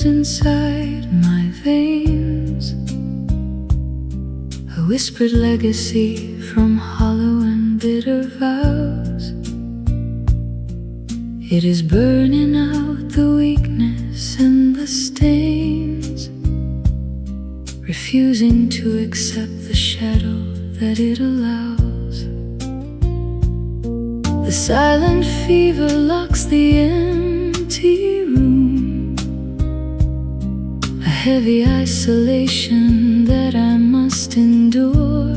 flows inside my veins, a whispered legacy from hollow and bitter vows. It is burning out the weakness and the stains, refusing to accept the shadow that it allows. The silent fever locks the empty room, a heavy isolation that I must endure.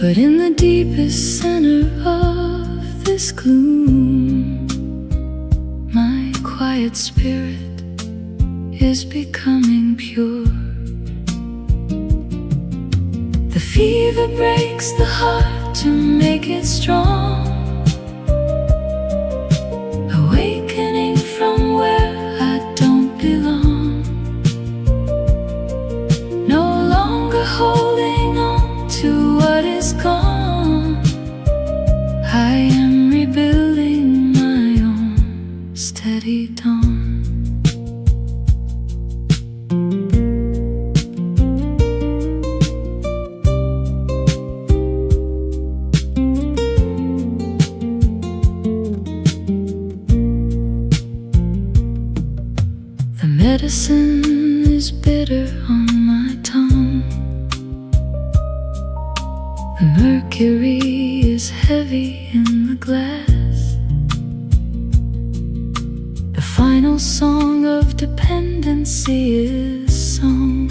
But in the deepest center of this gloom, my quiet spirit is becoming pure. The fever breaks the heart to make it strong, awakening from where I don't belong, no longer holding on to what is gone. I am rebuilding my own steady dawn. Medicine is bitter on my tongue. The mercury is heavy in the glass. The final song of dependency is sung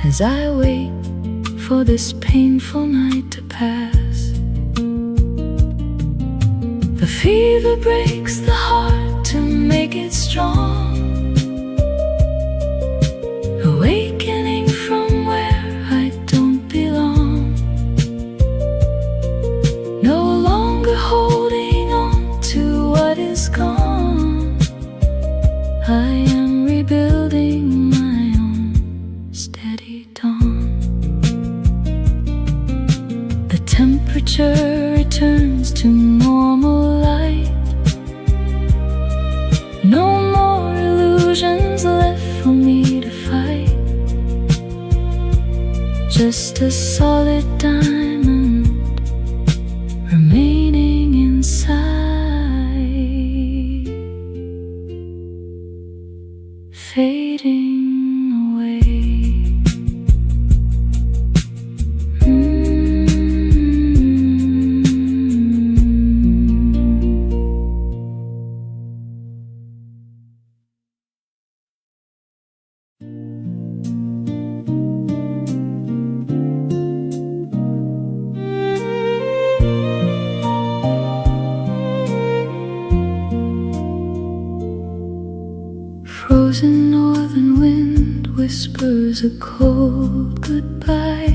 as I wait for this painful night to pass. The fever breaks the heart to make it strong, awakening from where I don't belong, no longer holding on to what is gone. I am rebuilding my own steady dawn. The temperature returns to normal light, no more illusions left for me to fight. Just a solid diamond remaining inside, fading away. Frozen northern wind whispers a cold goodbye.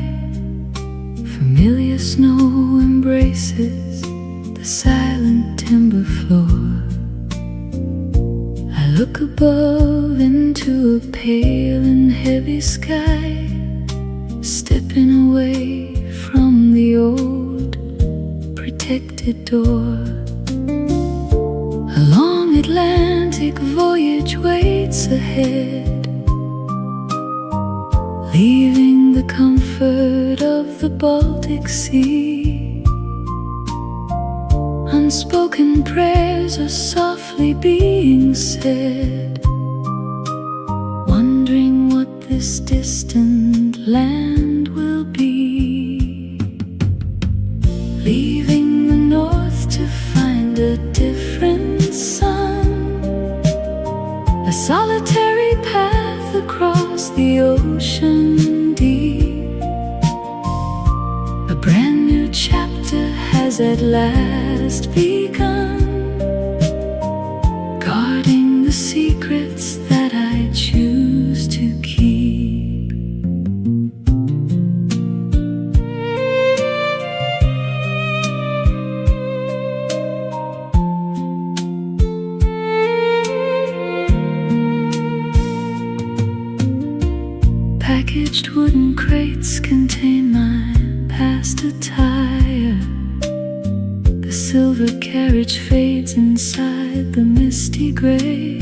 Familiar snow embraces the silent timber floor. I look above into a pale and heavy sky, stepping away from the old protected door. A long Atlantic voyage waits ahead, leaving the comfort of the Baltic Sea. Unspoken prayers are softly being said, wondering what this distant land will be. Leaving the north to find a different sun, a solitary path across the ocean deep. A brand new chapter has at last begun, guarding the secrets that I choose to keep. Packaged wooden crates contain my past attire. The silver carriage fades inside the mist misty gray.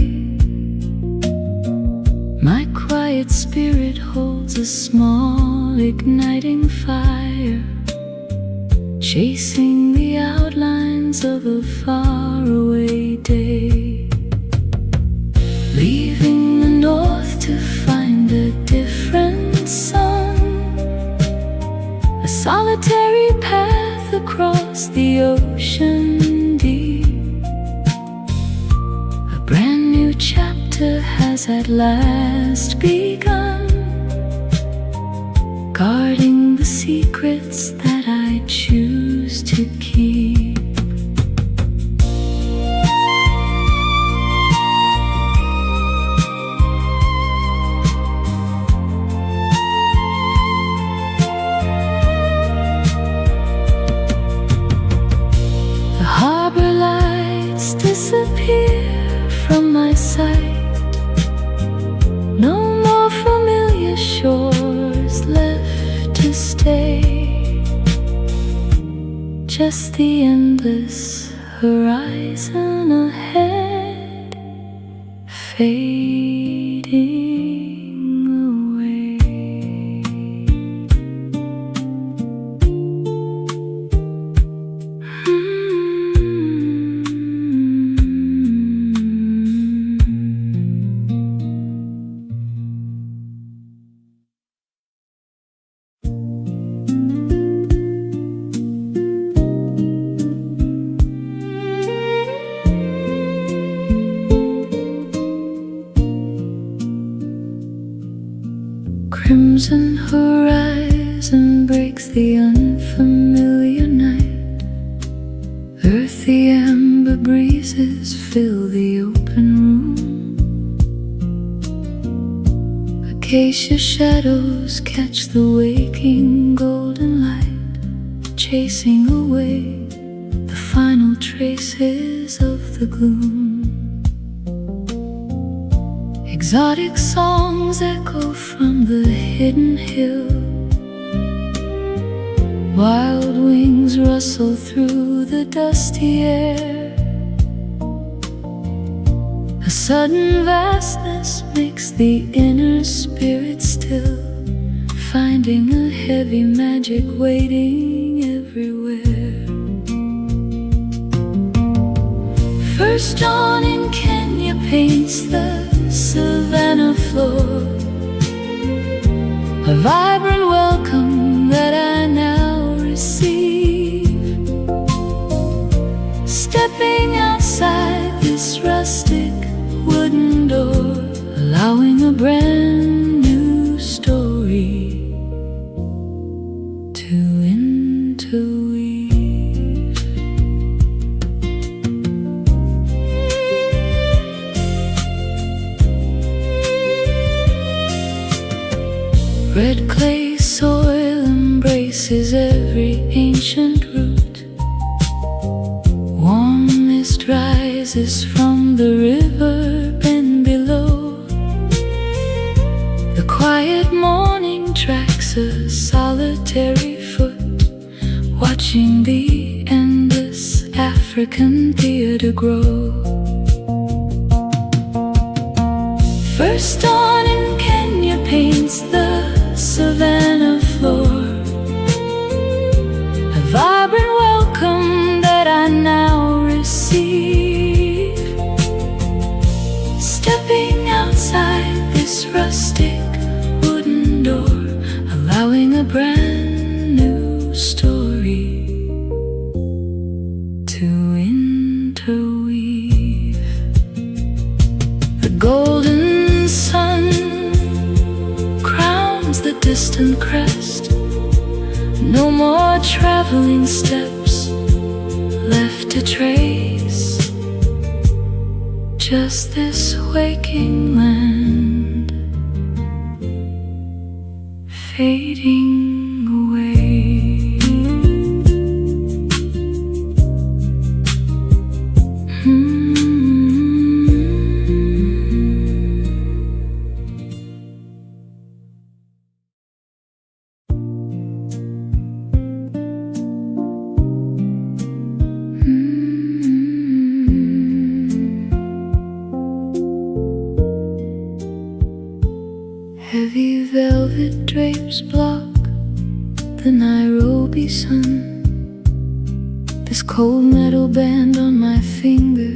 My quiet spirit holds a small igniting fire, chasing the outlines of a faraway day, leaving the north to find a different sun, a solitary path across the ocean deep. A brand new chapter has at last begun, guarding the secrets that I choose to keep. The harbor lights disappear from my sight. No more familiar shores left to stay, just the endless horizon ahead, fading away. Crimson horizon breaks the unfamiliar night. Earthy amber breezes fill the open room. Acacia shadows catch the waking golden light, chasing away the final traces of the gloom. Exotic songs echo from the hidden hill. Wild wings rustle through the dusty air. A sudden vastness makes the inner spirit still, finding a heavy magic waiting everywhere. First dawn in Kenya paints the savannah floor, a vibrant welcome that I now receive. Stepping outside this rustic wooden door, allowing a brand new story to interweave. Red clay soil embraces every ancient root. Warm mist rises from the river bend below. The quiet morning tracks a solitary foot, watching the endless African theater grow. First dawn in Kenya paints the savannah floor, a vibrant welcome that I now receive. Stepping outside this rustic wooden door, allowing a brand new story to interweave. The golden sun the distant crest. No more traveling steps left to trace, just this waking land fading away. Heavy velvet drapes block the Nairobi sun. This cold metal band on my finger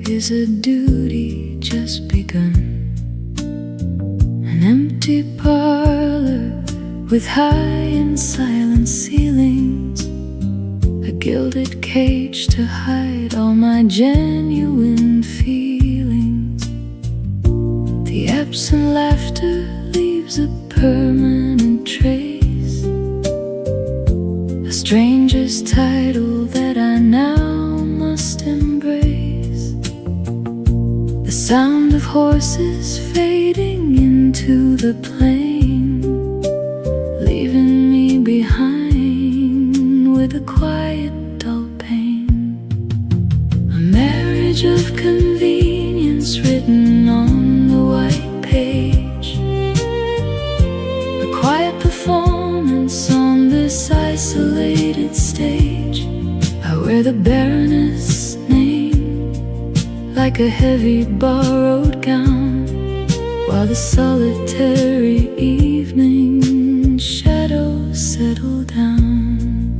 is a duty just begun. An empty parlor with high and silent ceilings, a gilded cage to hide all my genuine feelings. The absent laughter leaves a permanent trace, a stranger's title that I now must embrace. The sound of horses fading into the plain, leaving me behind with a quiet dull pain. A marriage of convenience written on the white page, a quiet performance on this isolated stage. I wear the Baroness' name like a heavy borrowed gown, while the solitary evening shadows settle down.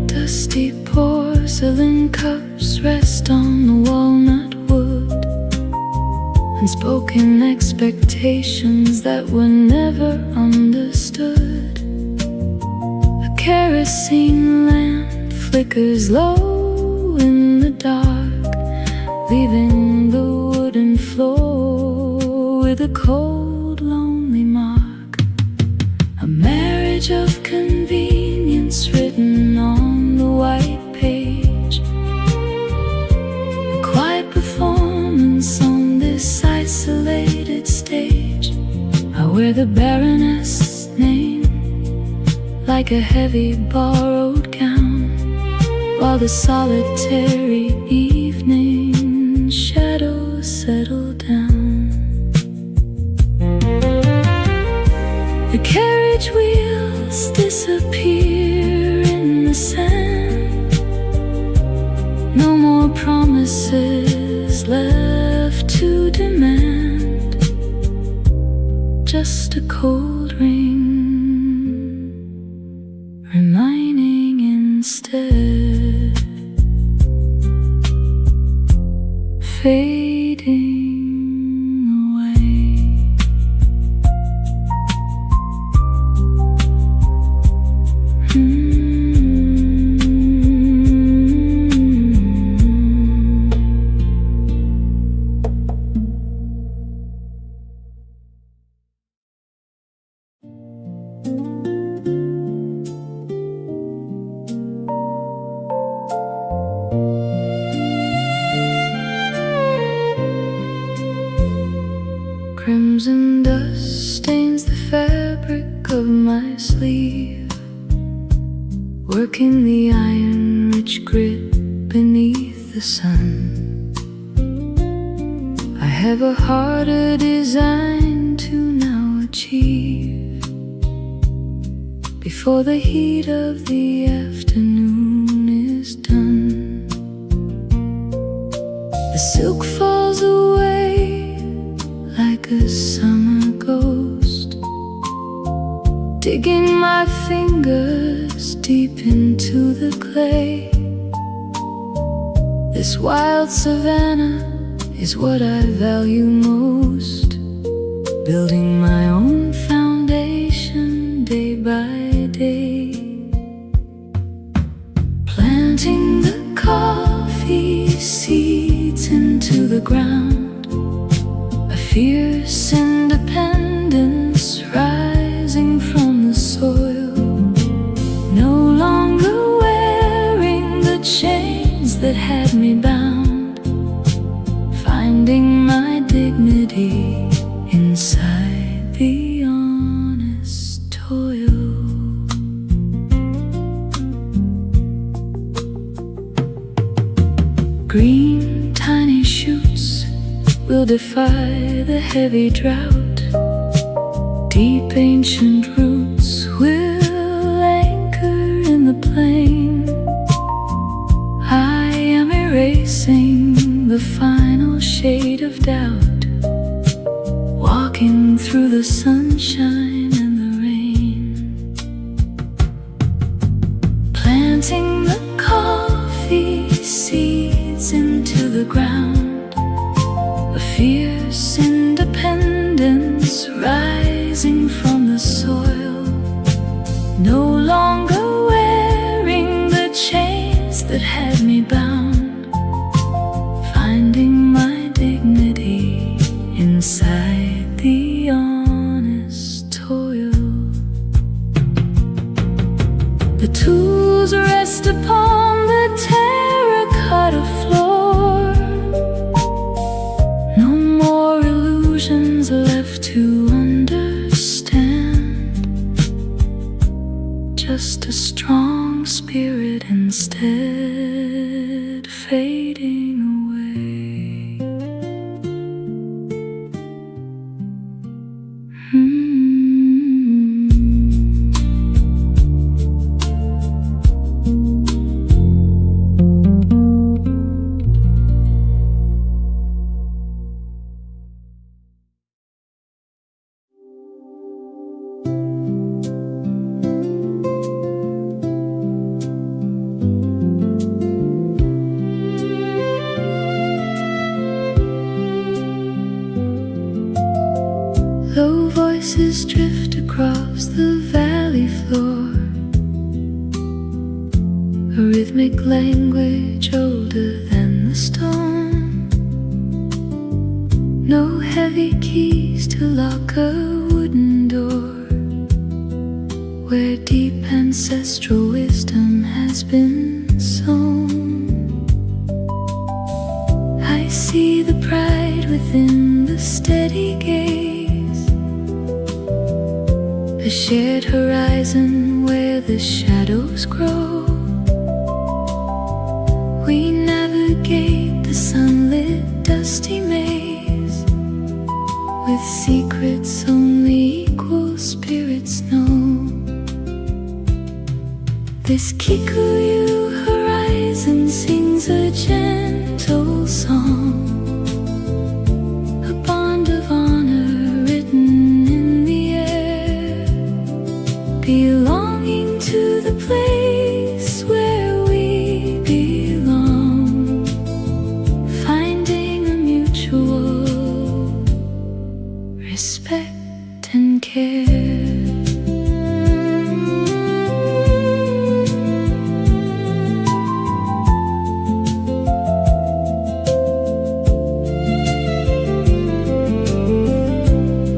Dusty porcelain cups rest on the walnut wood, unspoken expectations that were never understood. A kerosene lamp flickers low in the dark, leaving the wooden floor with a cold, lonely mark. A marriage of convenience written on the white page, a quiet performance on this isolated stage. I wear the Baroness' name like a heavy borrowed gown, while the solitary evening shadows settle down. The carriage wheels disappear in the sand. No more promises left to demand, just a cold ring reminding instead, fading away. Crimson dust stains the fabric of my sleeve, working the iron-rich grit beneath the sun. I have a harder design to now achieve before the heat of the afternoon is done. The silk falls away like a summer ghost, digging my fingers deep into the clay. This wild savanna is what I value most, building my own foundation day by day. Planting the coffee seeds into the ground, a fierce independence rising from the soil. No longer wearing the chains that had me bound, finding my dignity inside the honest toil. Green tiny shoots will defy the heavy drought. Deep ancient roots will anchor in the plain. I am erasing the fine shade of doubt, walking through the sunshine and the rain, planting the coffee seeds into the ground, a fierce independence rising from the soil, no longer wearing the chains that had me bound, finding my dignity inside the honest toil. The tools rest upon the terracotta floor, no more illusions left to understand, just a strong spirit instead, fading away. Low voices drift across the valley floor, a rhythmic language older than the stone. No heavy keys to lock a wooden door, where deep ancestral wisdom has been sown. I see the pride within the steady gaze, a shared horizon where the shadows grow. We navigate the sunlit dusty maze, with secrets only equal spirits know. This Kikuyu horizon sings a gentle song, a bond of honor written in the air, belonging to the place where we belong, finding a mutual respect and care.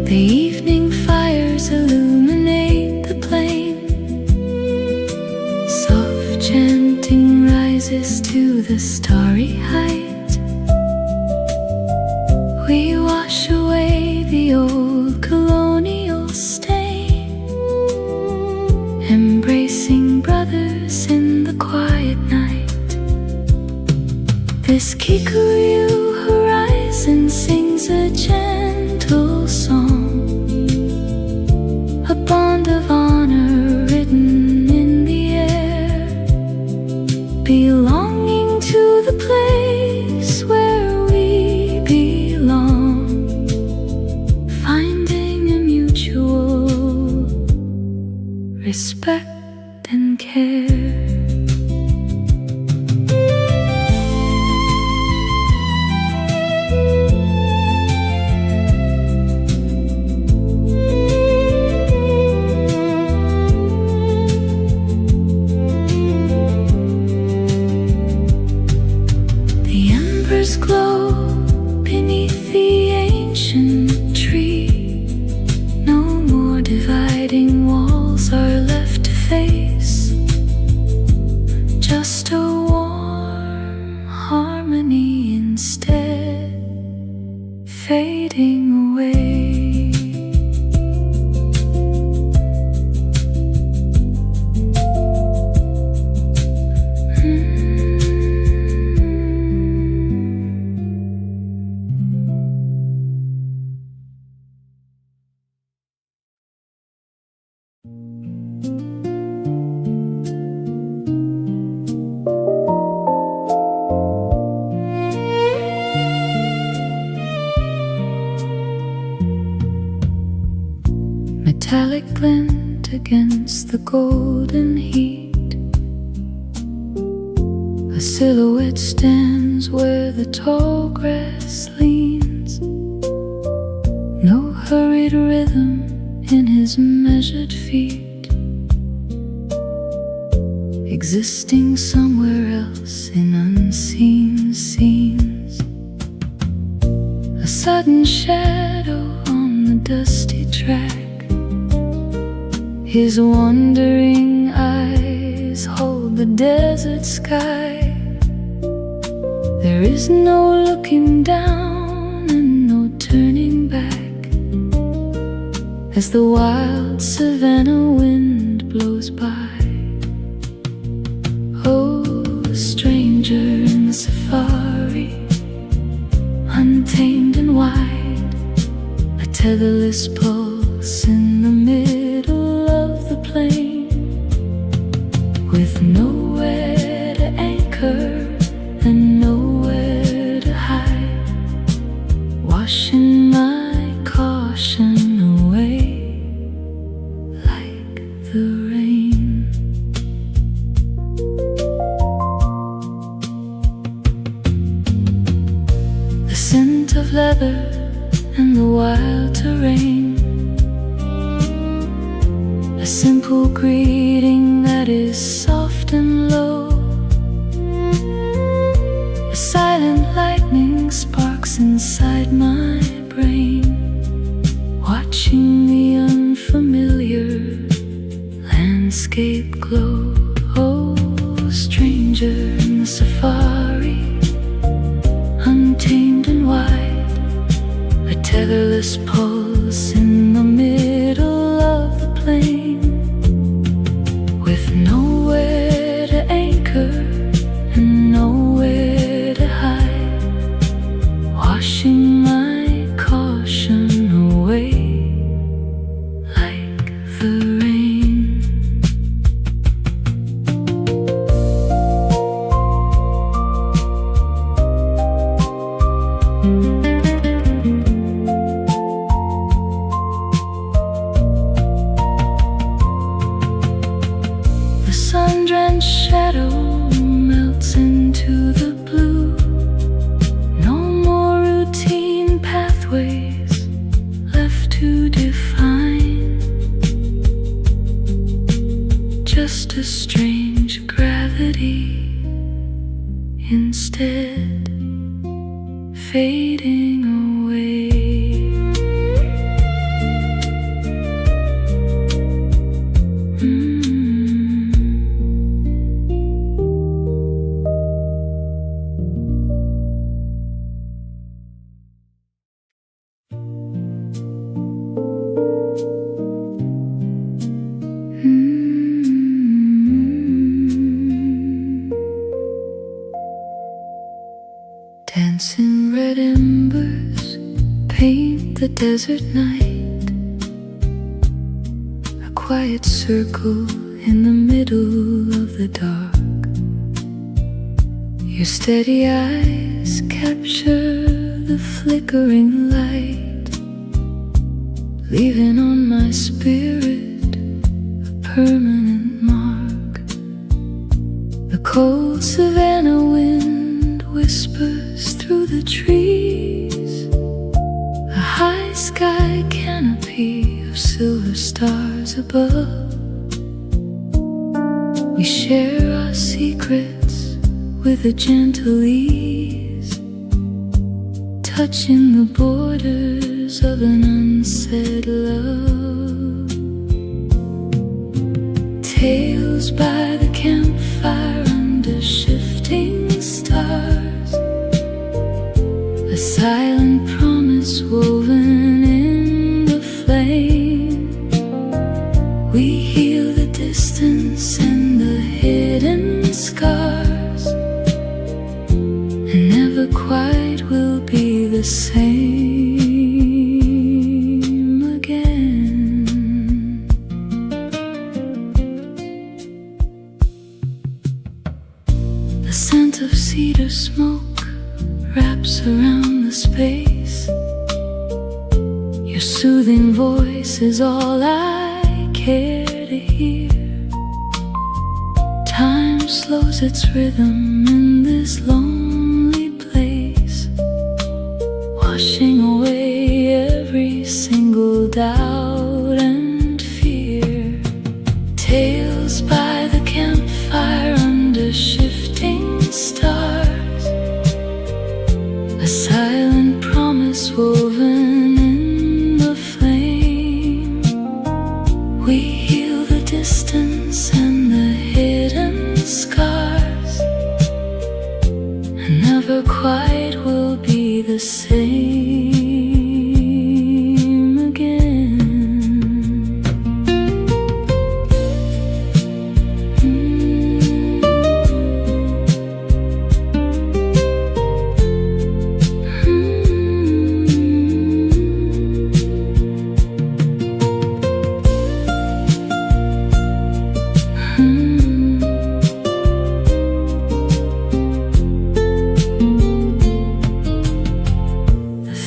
The evening fires illuminate the plain, soft chanting rises to the starry height. We wash away the old colonial stain, embracing brothers in the quiet night. This Kikuyu horizon sings a gentle song, a bond of honor written in the air, belonging to the place where we belong, finding a mutual respect and care. Glow beneath the ancient tree, no more dividing walls are left to face, just a warm harmony instead, fading away. flint against the golden heat. A silhouette stands where the tall grass leans. No hurried rhythm in his measured feet, existing somewhere else in unseen scenes. A sudden shadow on the dusty track, his wandering eyes hold the desert sky. There is no looking down and no turning back as the wild savannah wind blows by. Oh, stranger in the safari, untamed and wide, a tetherless pulse in the middle of the plain, with nowhere to anchor and nowhere to hide, washing my caution away like the rain. The scent of leather and the wild terrain, a simple greeting that is soft and low. A silent lightning sparks inside my brain, watching the unfamiliar landscape glow. Oh, stranger in the safari, untamed and wide, a tetherless pulse in the middle of the plain, with nowhere to anchor and nowhere to hide, washing my caution away like the rain. The sun-drenched shadow melts into the blue. No more routine pathways left to define, just a strange gravity instead fading away. Dancing red embers paint the desert night, a quiet circle in the middle of the dark. Your steady eyes capture the flickering light, leaving on my spirit a permanent mark. The cold savannah wind whispers through the trees, a high sky canopy of silver stars above. We share our secrets with a gentle ease, touching the borders of an unsaid love. Tales by the campfire under shifting stars, a silent promise woven in the flame. We heal the distance and the hidden scars, and never quite will be the same again. The scent of cedar smoke wraps around the space. Your soothing voice is all I care to hear. Time slows its rhythm in this lonely place, washing away every single doubt and fear. Tales by the campfire under shifting stars, a silent promise woven in the flame. We heal the distance and the hidden scars, and never quite will be the same again.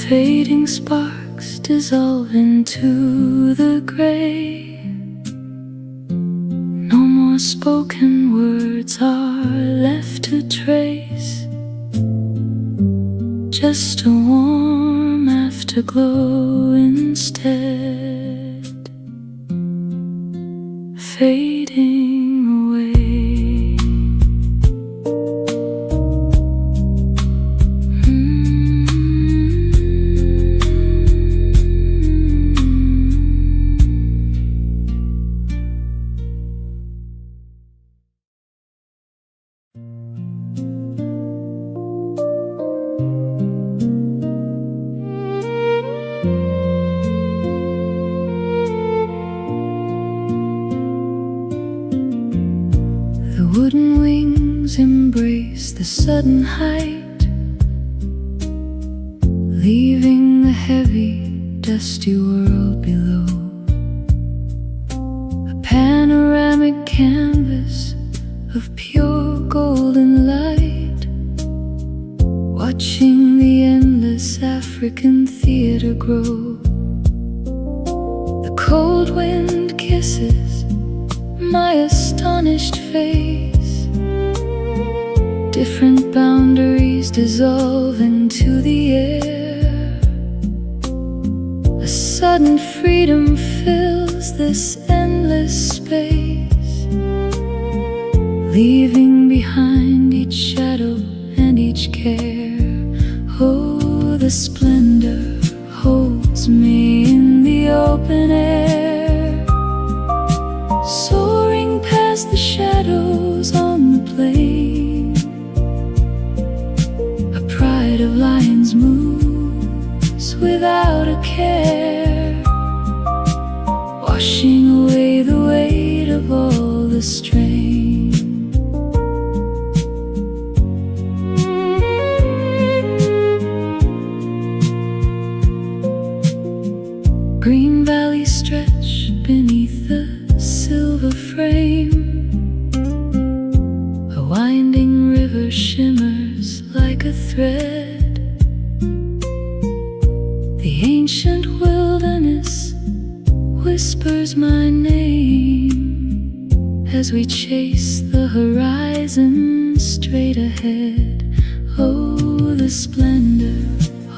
Fading sparks dissolve into the gray. No more spoken words are left to trace, just a warm afterglow instead, fading away. Wooden wings embrace the sudden height, leaving the heavy, dusty world below. A panoramic canvas of pure golden light, watching the endless African theater grow. The cold wind kisses my astonished face, different boundaries dissolve into the air. A sudden freedom fills this endless space, leaving behind each shadow and each care. Oh, the splendor holds me in the open air, soaring past the shadows on the plain. A pride of lions moves without a care, washing away the weight of all the strain. Green valleys stretch beneath the silver frame, a winding river shimmers like a thread. The ancient wilderness whispers my name as we chase the horizon straight ahead. Oh, the splendor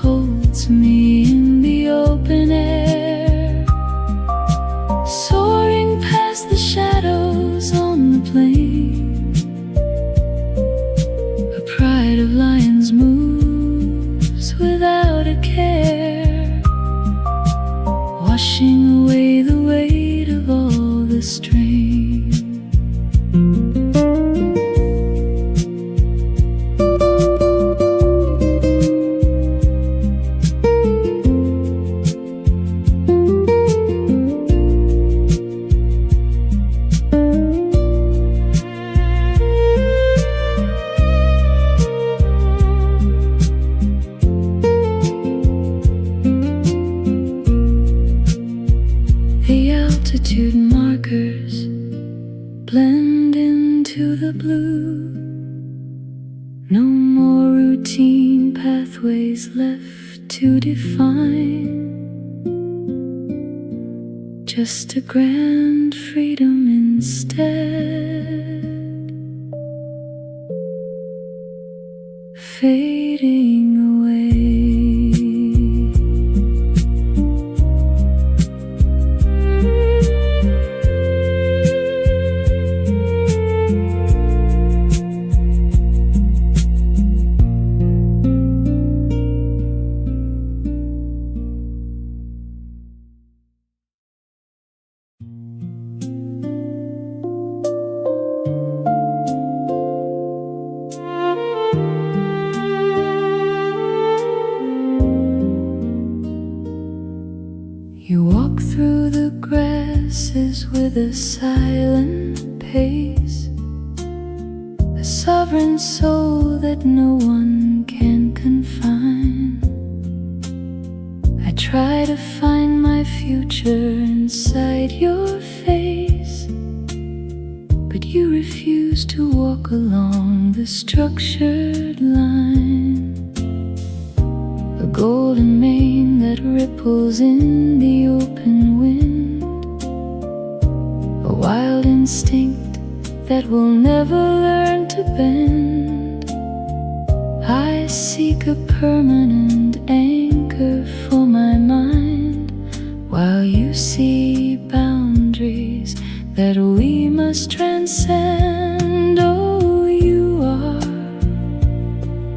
holds me in the open air, soaring past the shadows on the plain. A pride of lions moves without a care, washing away the weight of all the strain. The altitude markers blend into the blue. No more routine pathways left to define, just a grand want freedom instead, fading away. You walk through the grasses with a silent pace, a sovereign soul that no one can confine. I try to find my future inside your face, but you refuse to walk along the structured line. A golden mane that ripples in the open wind, a wild instinct that will never learn to bend. I seek a permanent anchor for my mind, while you see boundaries that we must transcend. Oh, you are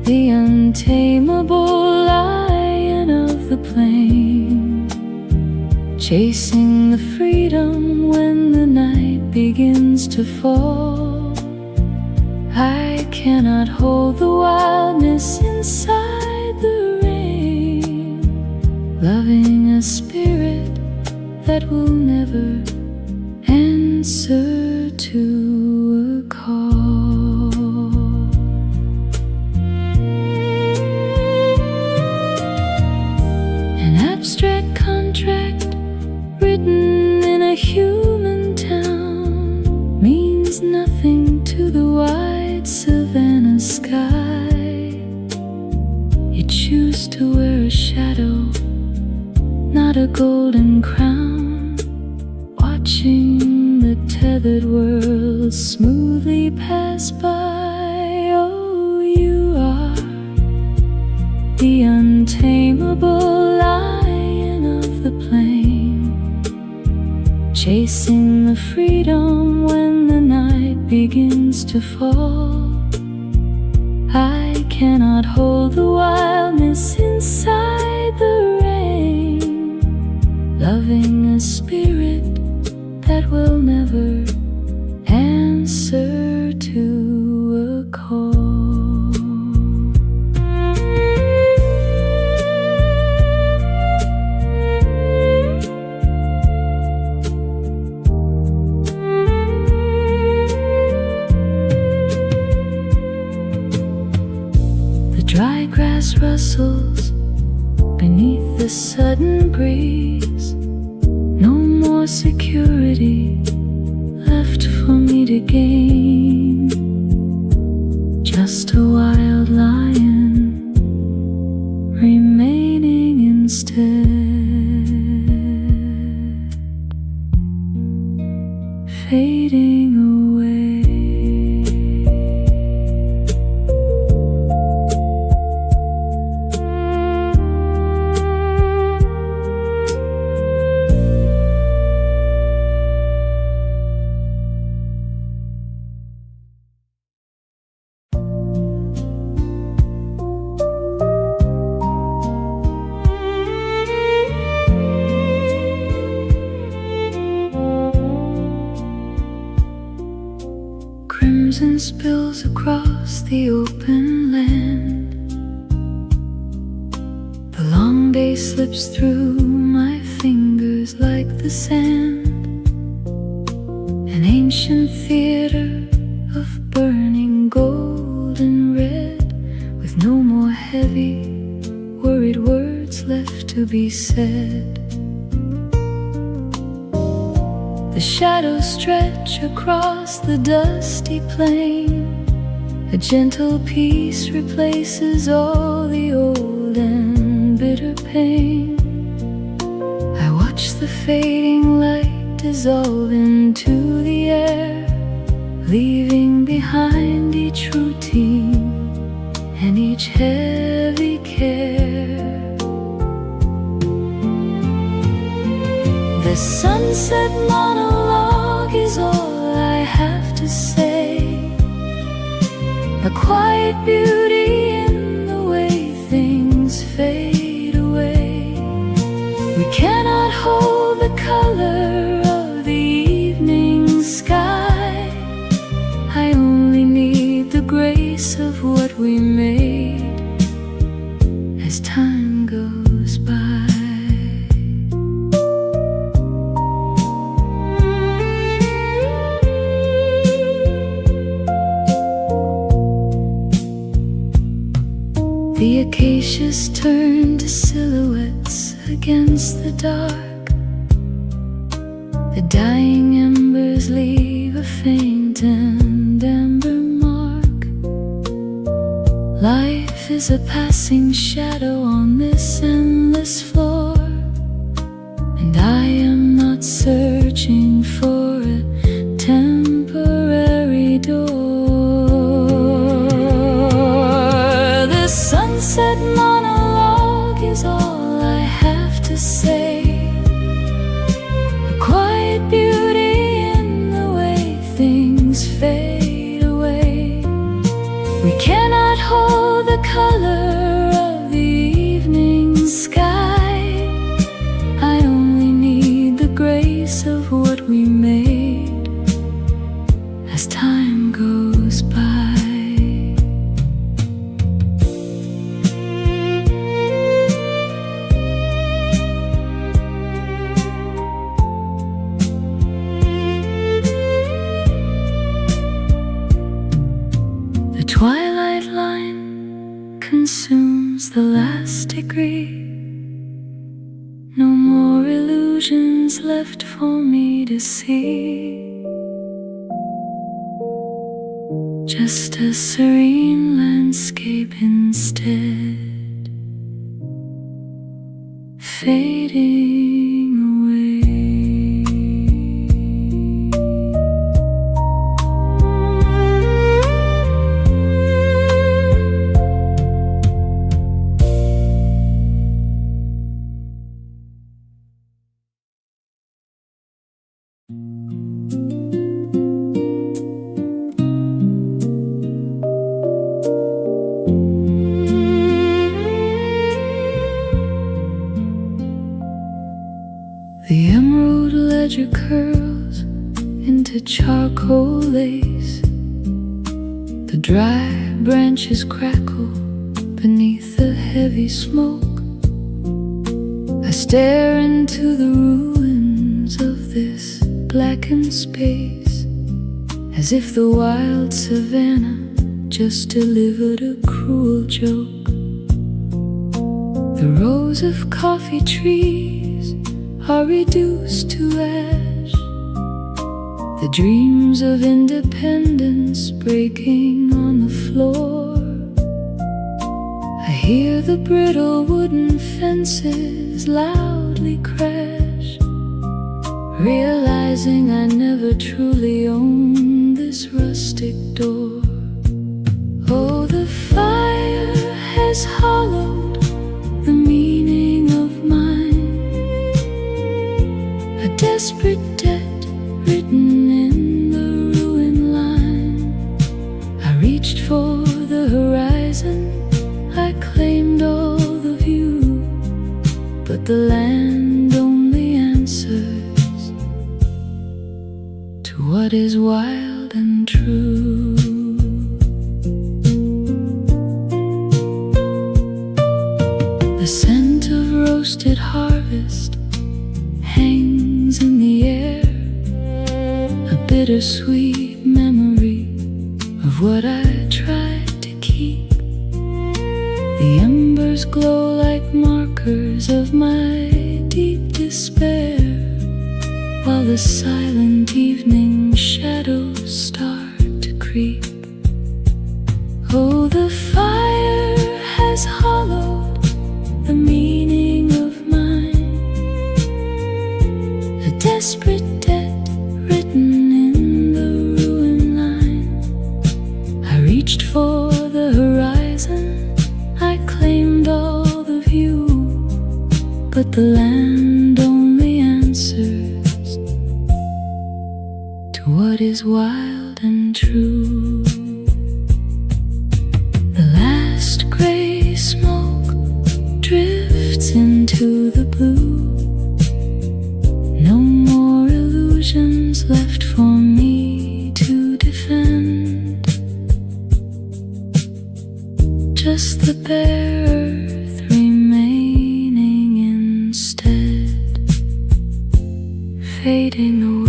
the untamable lion of the plain, chasing the freedom when the night begins to fall. I cannot hold the wildness inside the rain, loving a spirit that will never answer to a call. An abstract contract written in a human town means nothing to the wide savannah sky. You choose to wear a shadow, not a golden crown, watching the tethered world smoothly pass by. Oh, you are the untamable lion of the plain, chasing the freedom when the night begins to fall. I cannot hold the wildness inside the rain, loving a spirit that will never answer to a call. The dry grass rustles beneath the sudden breeze. No more security left for me to gain, just a wild lion remaining instead, fading away. Crimson spills across the open land. The long day slips through my fingers like the sand. An ancient theater of burning gold and red, with no more heavy, worried words left to be said. The shadows stretch across the dusty plain. A gentle peace replaces all the old and bitter pain. I watch the fading light dissolve into the air, leaving behind each routine and each heavy care. The sunset monologue is all I have to say, a quiet beauty in the way things fade away. We cannot hold the color of the evening sky. I only need the grace of what we made as time goes by. The acacias turn to silhouettes against the dark. The dying embers leave a faint and amber mark. Life is a passing shadow on this endless floor, and I am not searching for a temporary door. The sunset monologue is all I have to say, a quiet beauty in the way things fade away. We cannot hold the color of the evening sky. I only need the grace of what we made as time goes by. The twilight line consumes the last degree. No more illusions left for me to see, just a serene landscape instead, fading away. The emerald ledger curls into charcoal lace. The dry branches crackle beneath the heavy smoke. I stare into the ruins of this blackened space, as if the wild savannah just delivered a cruel joke. The rows of coffee trees are reduced to ash, the dreams of independence breaking on the floor. I hear the brittle wooden fences loudly crash, realizing I never truly owned this rustic door. Oh, the fire has hollowed the meaning of mine, a desperate debt written in the ruined line. I reached for the horizon, I claimed all the view, but the land only answers to what is wild and true. The scent of roasted harvest hangs in the air, a bittersweet memory of what I tried to keep. The embers glow like markers of my deep despair, while the silent evening shadows start to creep. Oh, the fire has hollowed the meaning of mine, a desperate debt the land only answers to what is wild and true. The last gray smoke drifts into the blue. No more illusions left for me to defend. Just the bare earth remaining instead, fading away.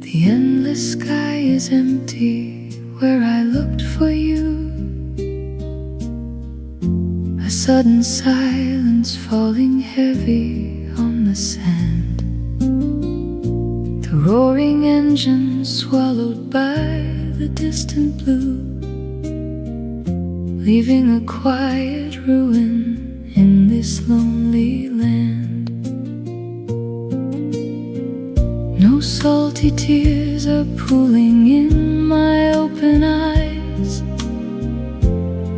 The endless sky is empty where I looked for you. A sudden silence falling heavy on the sand. The roaring engine swallowed by the distant blue, leaving a quiet ruin in this lonely land. No salty tears are pooling in my open eyes.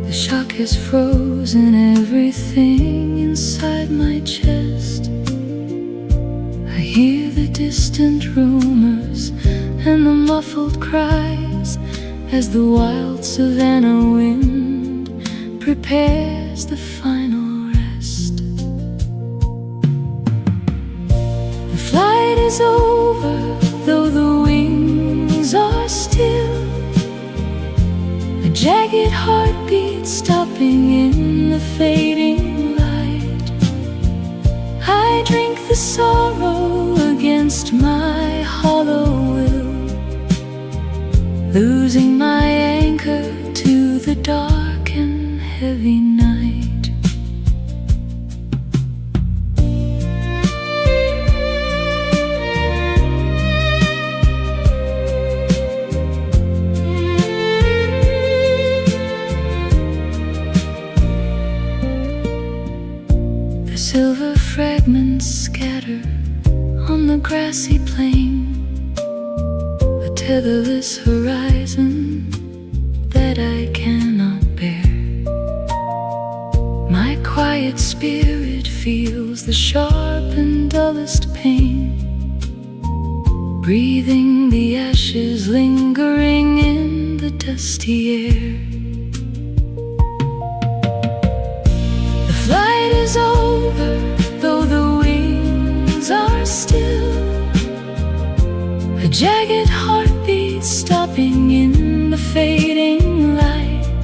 The shock has frozen everything inside my chest. I hear the distant rumors and the muffled cries as the wild savanna wind prepares the final rest. The flight is over, though the wings are still. A jagged heartbeat stopping in the fading light. I drink the sorrow against my hollow will, losing my anchor to the dark and heavy night. The silver fragments scatter on the grassy plain, a tetherless horizon that I cannot bear. My quiet spirit feels the sharp and dullest pain, breathing the ashes lingering in the dusty air. The flight is over, though the wings are still. A jagged heartbeat stopping in the fading light.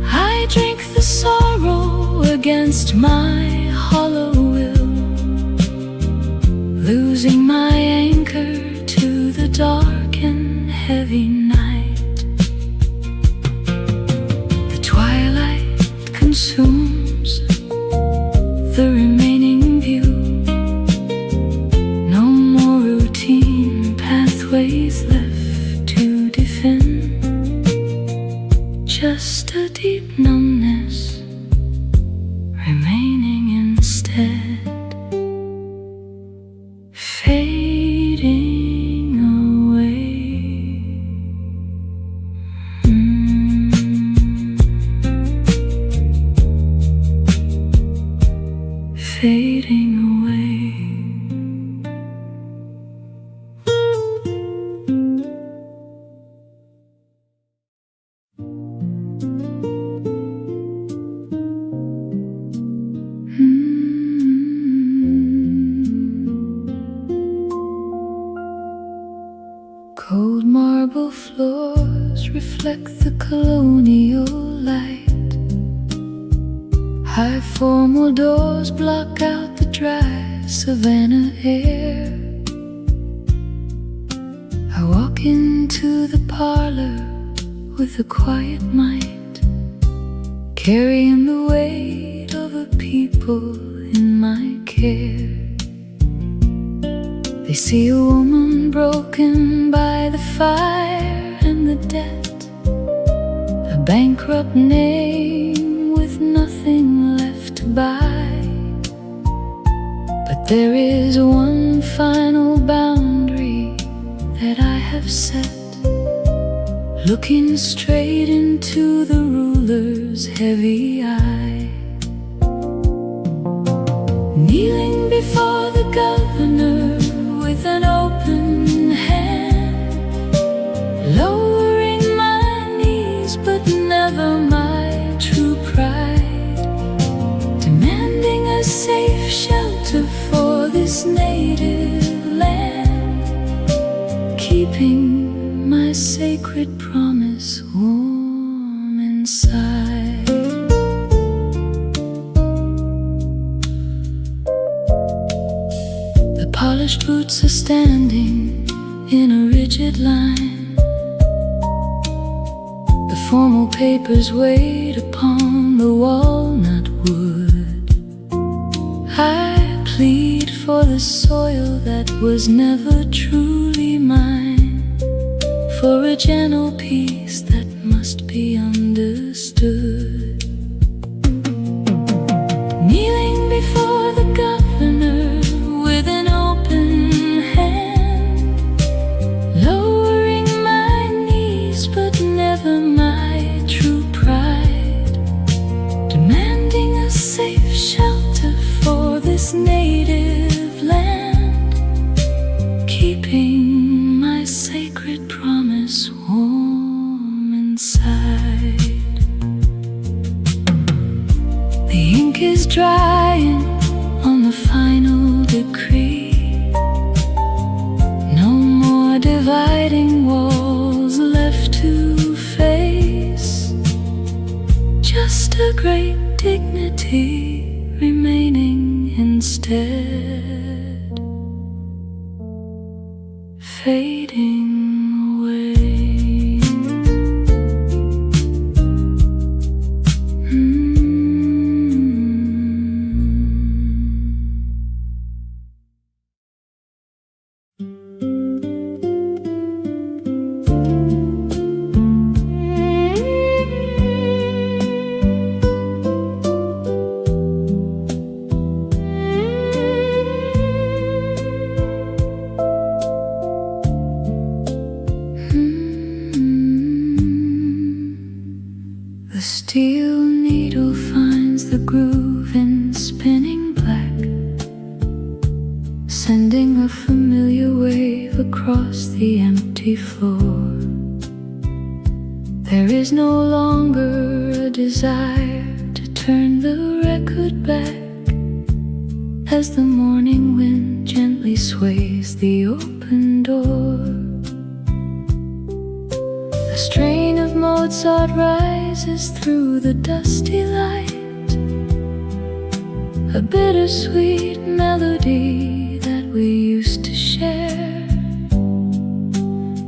I drink the sorrow against my hollow will, losing my anchor to the dark and heavy night. The twilight consumes the remaining view. No more routine pathways left to defend, just a deep numbness remaining instead, fading away. Fading away. Cold marble floors reflect the colonial light. High formal doors block out the dry savannah air. I walk into the parlor with a quiet mind, carrying the weight of the people in my care. They see a woman broken by the fire and the debt, a bankrupt name with nothing left to buy. But there is one final boundary that I have set, looking straight into the ruler's heavy eye. Kneeling before the governor with an open hand, lowering my knees but never my true pride, demanding a safe shelter for this native land, keeping my sacred promise warm inside. The polished boots are standing in a rigid line. The formal papers wait upon the walnut wood. I plead for the soil that was never truly mine, for a gentle peace that must be understood. Kneeling before the governor with an open hand, lowering my knees but never my true pride, demanding a safe shelter for this native land, keeping my sacred promise warm inside. The ink is drying on the final decree. No more dividing walls left to face, just a great dignity remaining instead, fading away. The steel needle finds the groove in spinning black, sending a familiar wave across the empty floor. There is no longer a desire to turn the record back, as the morning wind gently sways the open door. A strain of Mozart rises through the dusty light, a bittersweet melody that we used to share.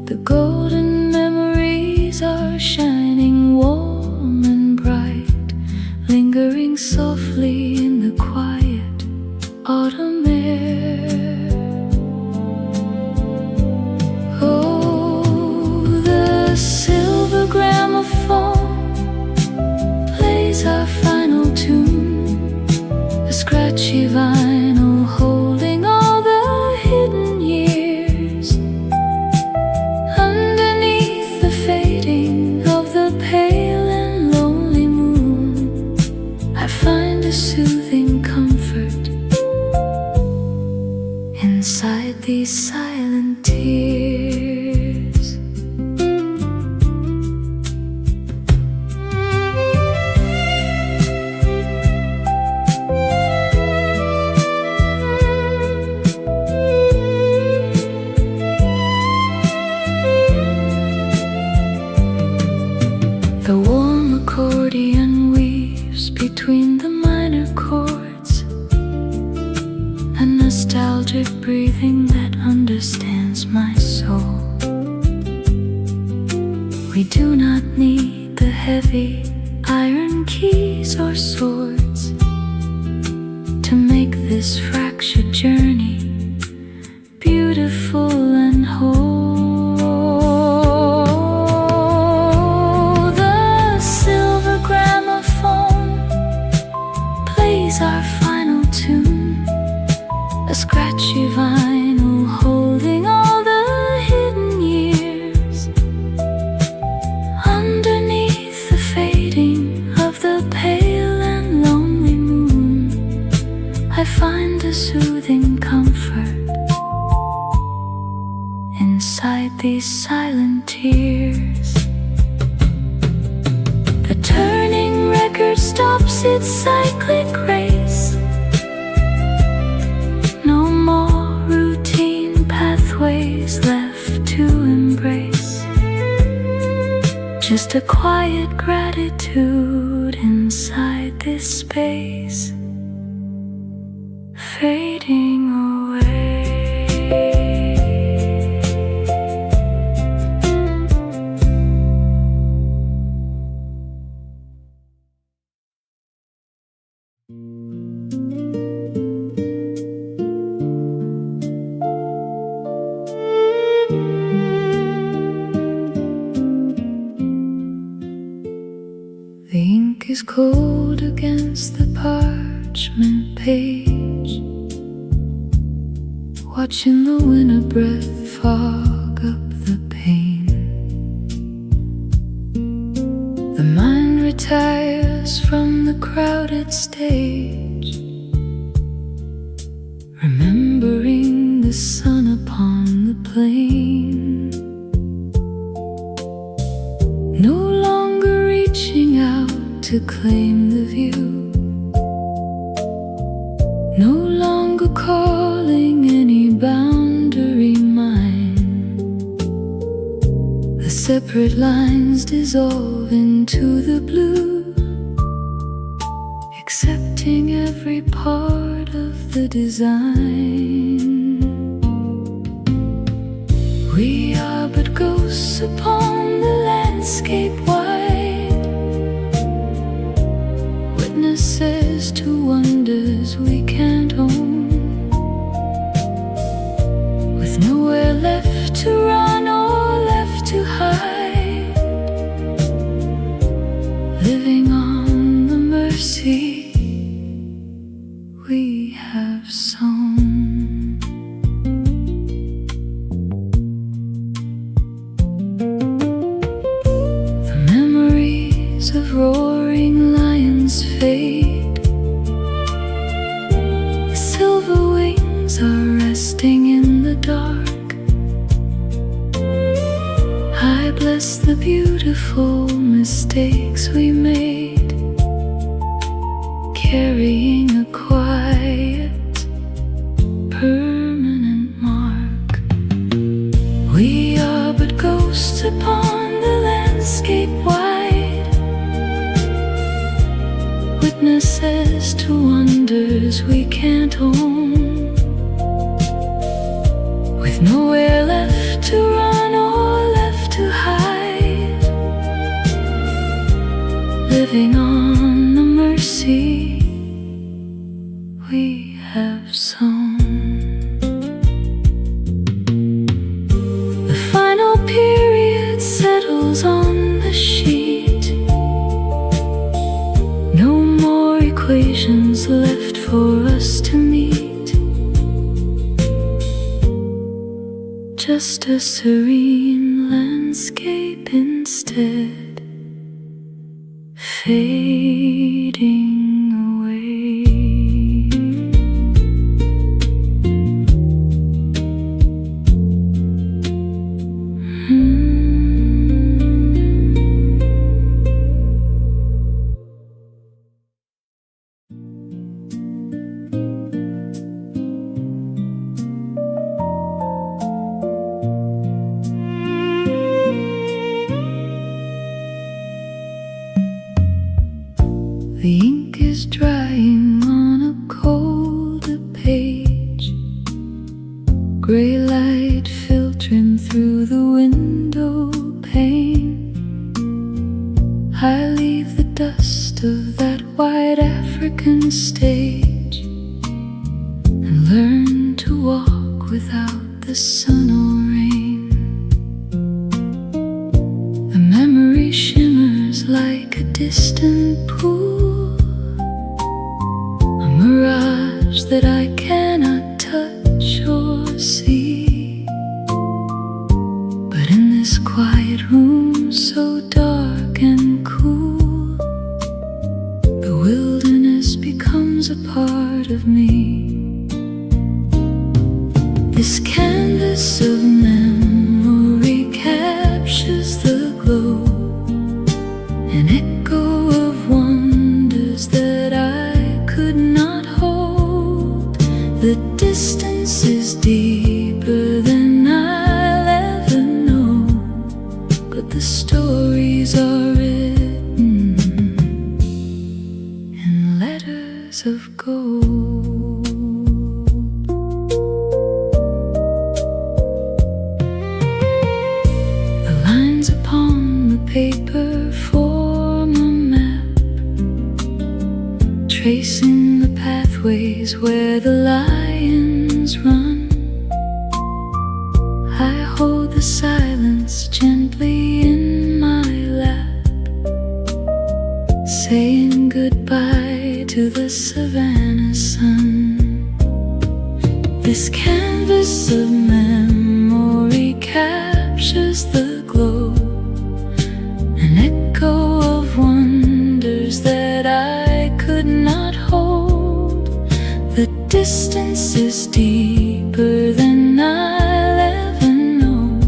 The golden memories are shining warm and bright, lingering softly in the quiet autumn air. Silver Gramophone plays our final tune, a scratchy vinyl holding all the hidden years. Underneath the fading of the pale and lonely moon, I find a soothing comfort inside these silent tears. The warm accordion weaves between the minor chords, a nostalgic breathing that understands my soul. We do not need the heavy iron find keys or swords to make this fractured journey beautiful and whole. The silver gramophone plays our final tune, a scratchy vinyl holding all the hidden years. Underneath the fading of the pale and lonely moon, I find a soothing comfort inside these silent tears. The turning record stops its cyclic race. No more routine pathways left to embrace, just a quiet gratitude inside this space, fading away. The ink is cold against the parchment page, watching the winter breath fog up the pain. The mind retires from the crowded stage, remembering the sun upon the plain. No longer reaching out to claim the view, no longer calling any boundary mine. The separate lines dissolve into the blue, accepting every part of the design. We are but ghosts upon the landscape wide, witnesses to wonders we can't own, with nowhere left to run or left to hide, living on the mercy we have sown. The memories of roaring lions fade, the silver wings are resting in the dark. I bless the beautiful mistakes we made, carrying a quiet, permanent mark. We are but ghosts upon the landscape wide, witnesses to wonders we can't own, with nowhere left to run or left to hide, living on the mercy we have sown. The final period settles on the sheet, no more equations left for us to meet, just a serene landscape instead, fading away. The ink is drying on a colder page, gray light filtering through the window pane. I leave the dust of that white African stage and learn to walk without the sun or rain. The memory shimmers like a distant pool, a mirage that I cannot touch or see. But in this quiet room so dark and cool, the wilderness becomes a part of me. This canvas of memory captures the glow, an echo of wonders that I could not hold. The distance is deeper than I'll ever know, but the stories are written in letters of gold. Paper form a map, tracing the pathways where the lions run. I hold the silence gently in my lap, saying goodbye to the savannah sun. This canvas of memory captures the glow, an echo of wonders that I could not hold. The distance is deeper than I'll ever know,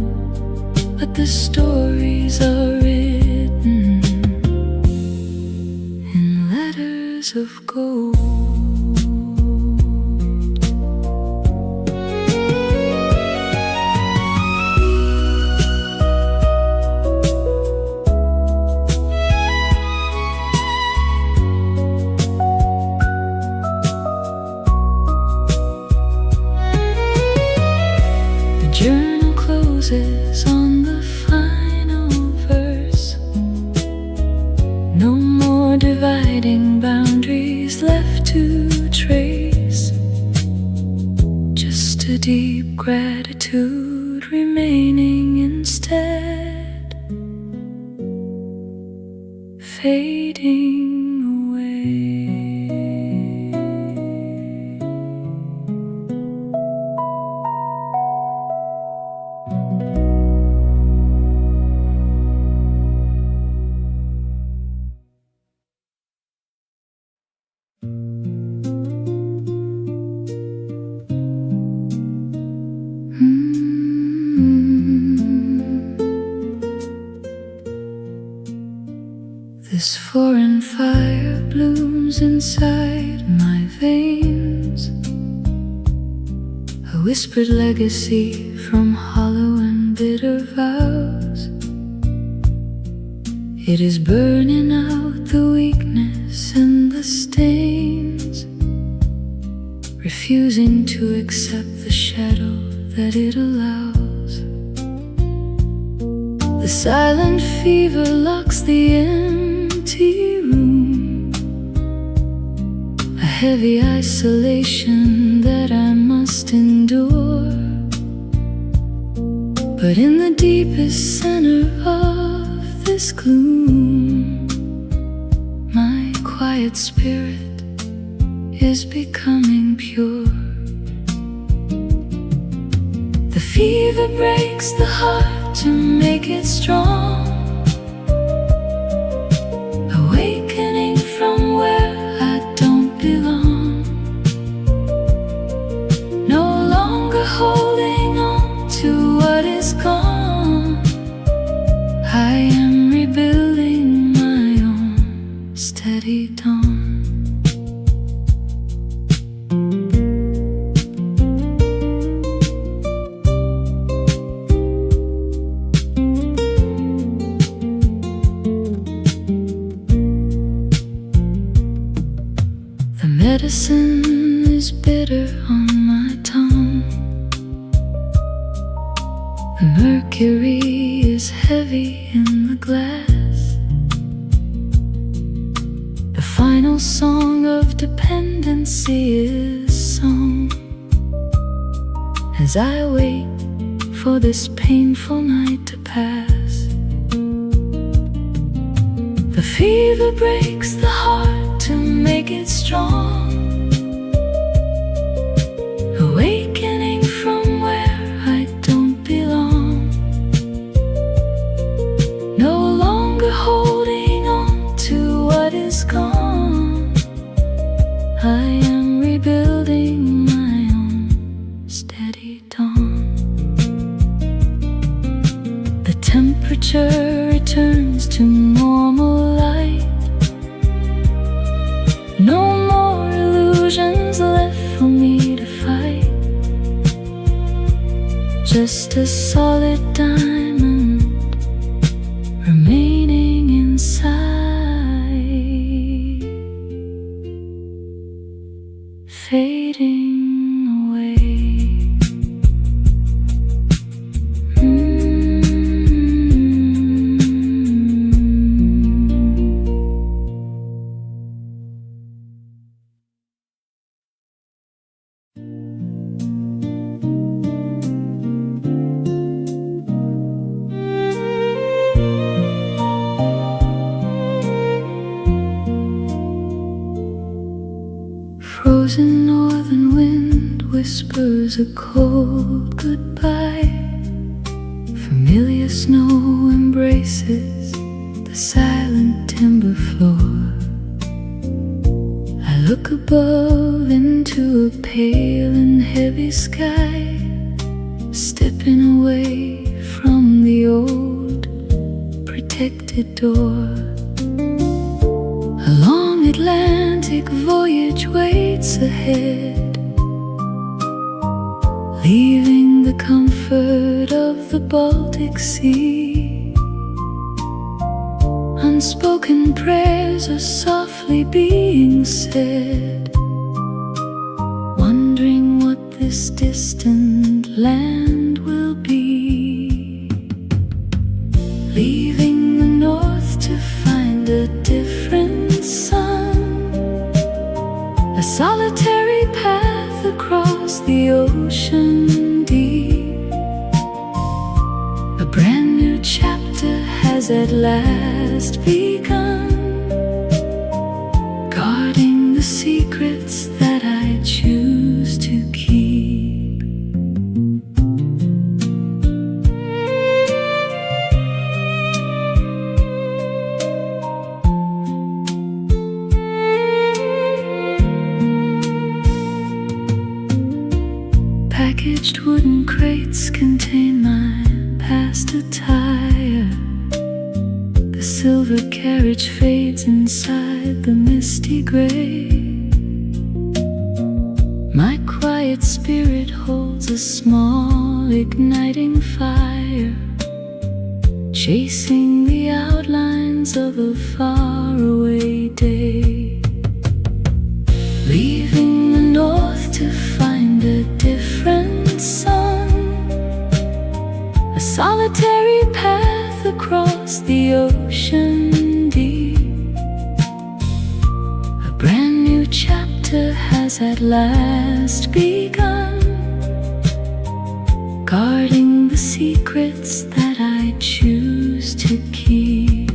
but the stories are written in letters of gold. Journal closes on the final verse. No more dividing boundaries left to trace, just a deep gratitude remaining instead, fading away. This foreign fire blooms inside my veins, a whispered legacy from hollow and bitter vows. It is burning out the weakness and the stains, refusing to accept the shadow that it allows. The silent fever locks the empty room, a heavy isolation that I must endure. But in the deepest center of this gloom, my quiet spirit is becoming pure. The fever breaks the heart to make it strong, awakening from where I don't belong, no longer holding on to what is gone. I am rebuilding my own steady dawn. Medicine is bitter on my tongue. The mercury is heavy in the glass. no song of dependency is sung as I wait for this painful night to pass. The fever breaks the heart to make it strong, awakening from where I don't belong, no longer holding on to what is gone. I am rebuilding my own steady dawn. The temperature returns to normal light. No more illusions left for me to fight. Just a solid diamond remaining inside, fading away. Frozen northern wind whispers a cold goodbye. Familiar snow embraces the silent timber floor. I look above into a pale and heavy sky, stepping away from the old protected door. A long Atlantic voyage waits ahead, leaving the comfort of the Baltic Sea. Unspoken prayers are softly being said, wondering what this distant land will be. Leaving the north to find a different sun, a solitary path across the ocean deep. A brand new chapter has at last begun, guarding the secrets that I choose to keep. Packaged wooden crates contain my past attire. The silver carriage fades inside the misty gray. My quiet spirit holds a small igniting fire, chasing the outlines of a faraway day. Leaving the north to find a different sun, a solitary path across the ocean deep. A brand new chapter has at last begun, guarding the secrets that I choose to keep.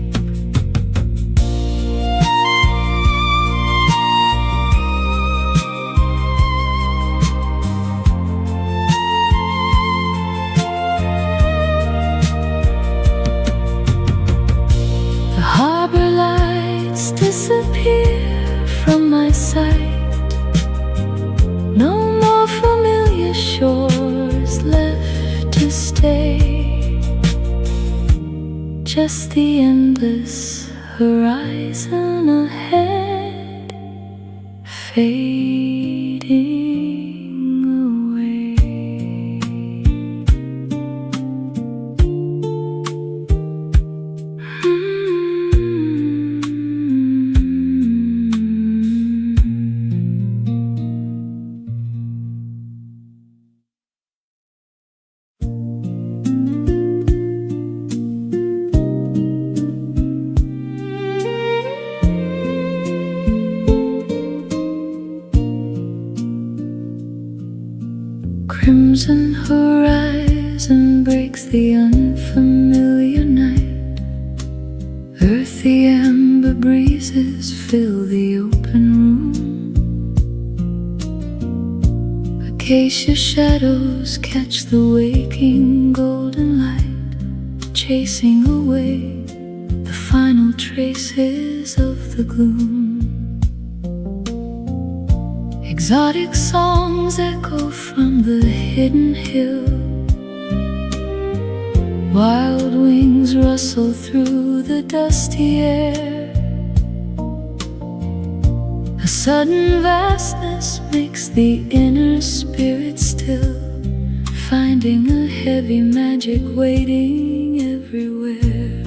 Harbor lights disappear from my sight. No more familiar shores left to stay, just the endless horizon ahead, fading away. Earthy amber breezes fill the open room. Acacia shadows catch the waking golden light, chasing away the final traces of the gloom. Exotic songs echo from the hidden hill. Wild wings rustle through the dusty air. A sudden vastness makes the inner spirit still, finding a heavy magic waiting everywhere.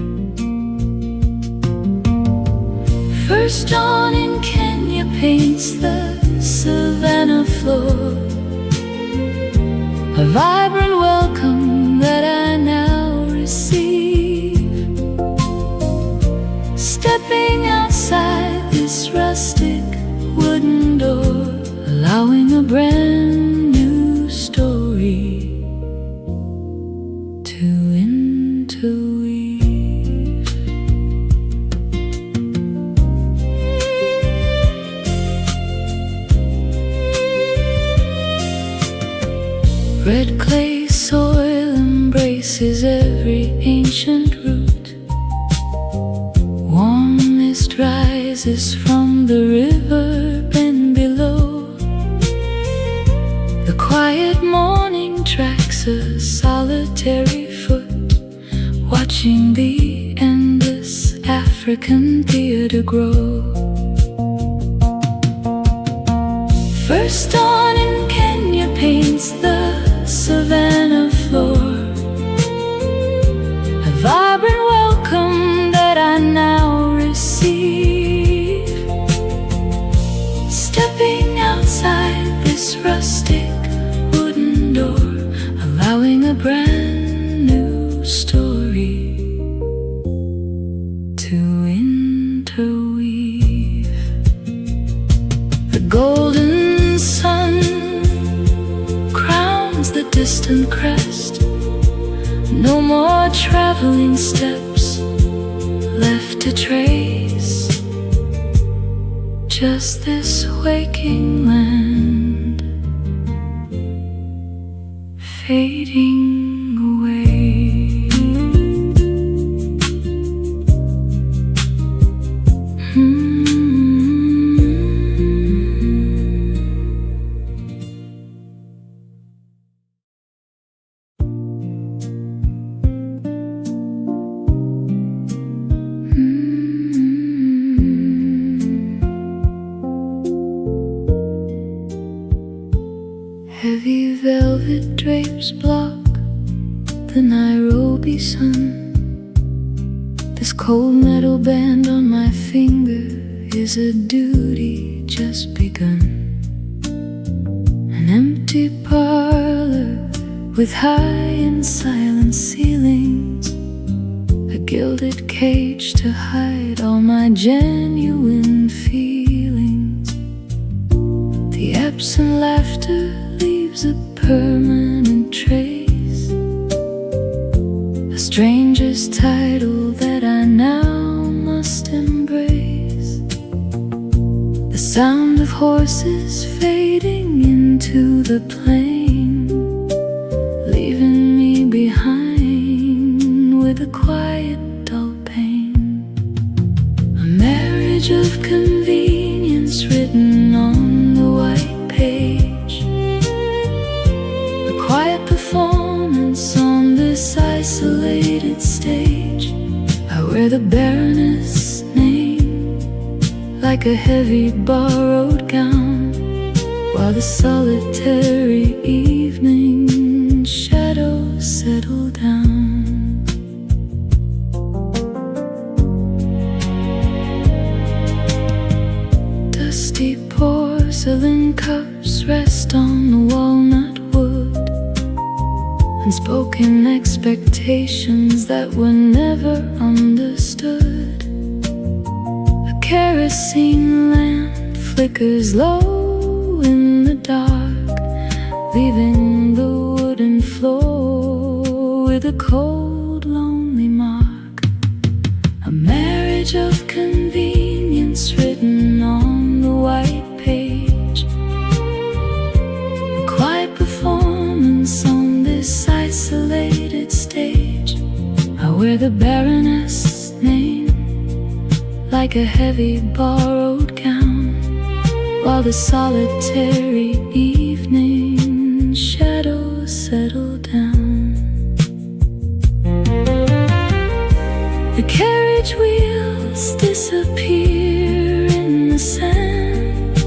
First dawn in Kenya paints the savannah floor, a vibrant welcome that I now receive. Stepping outside this rustic wooden door, allowing a brand new story to interweave. Red clay soil embraces every ancient root. Warm mist rises from the river bend below. The quiet morning tracks a solitary foot, watching the endless African theater grow. First dawn in Kenya paints the savannah floor, a vibrant welcome that I now receive. Stepping outside this rustic wooden door, allowing a brand new story to interweave. The golden sun crowns the distant crest. No more traveling steps left to trace, just this waking land fading away. Heavy velvet drapes block the Nairobi sun. This cold metal band on my finger is a duty just begun. An empty parlor with high and silent ceilings, a gilded cage to hide all my genuine feelings. The absent laughter leaves a permanent trace, a stranger's title that I now must embrace. The sound of horses fading into the plain, leaving me behind with a quiet dull pain. A marriage of convenience written on the white page, a quiet performance on this isolated stage. I wear the Baroness' name like a heavy borrowed gown, while the solitary evening shadows settle down. Dusty porcelain cups rest on the walnut wood, unspoken expectations that were never understood. A kerosene lamp flickers low in the dark, leaving the wooden floor with a cold, lonely mark. A marriage language of convenience written on the white page. A quiet performance on this isolated stage. I wear the Baroness' name like a heavy borrowed gown, while the solitary evening shadows settle down. The carriage wheels disappear in the sand.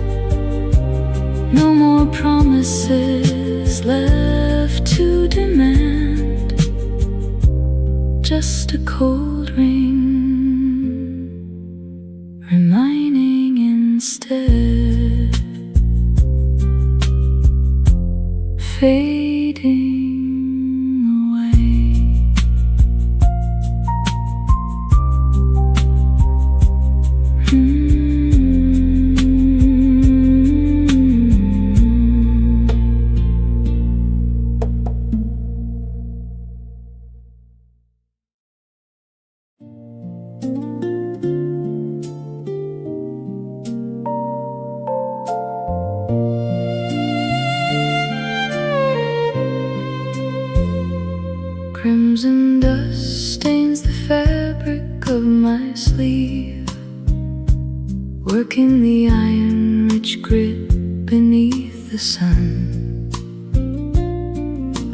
No more promises left to demand. Just a cold ring reminding instead, fading crimson dust stains the fabric of my sleeve, working the iron-rich grit beneath the sun.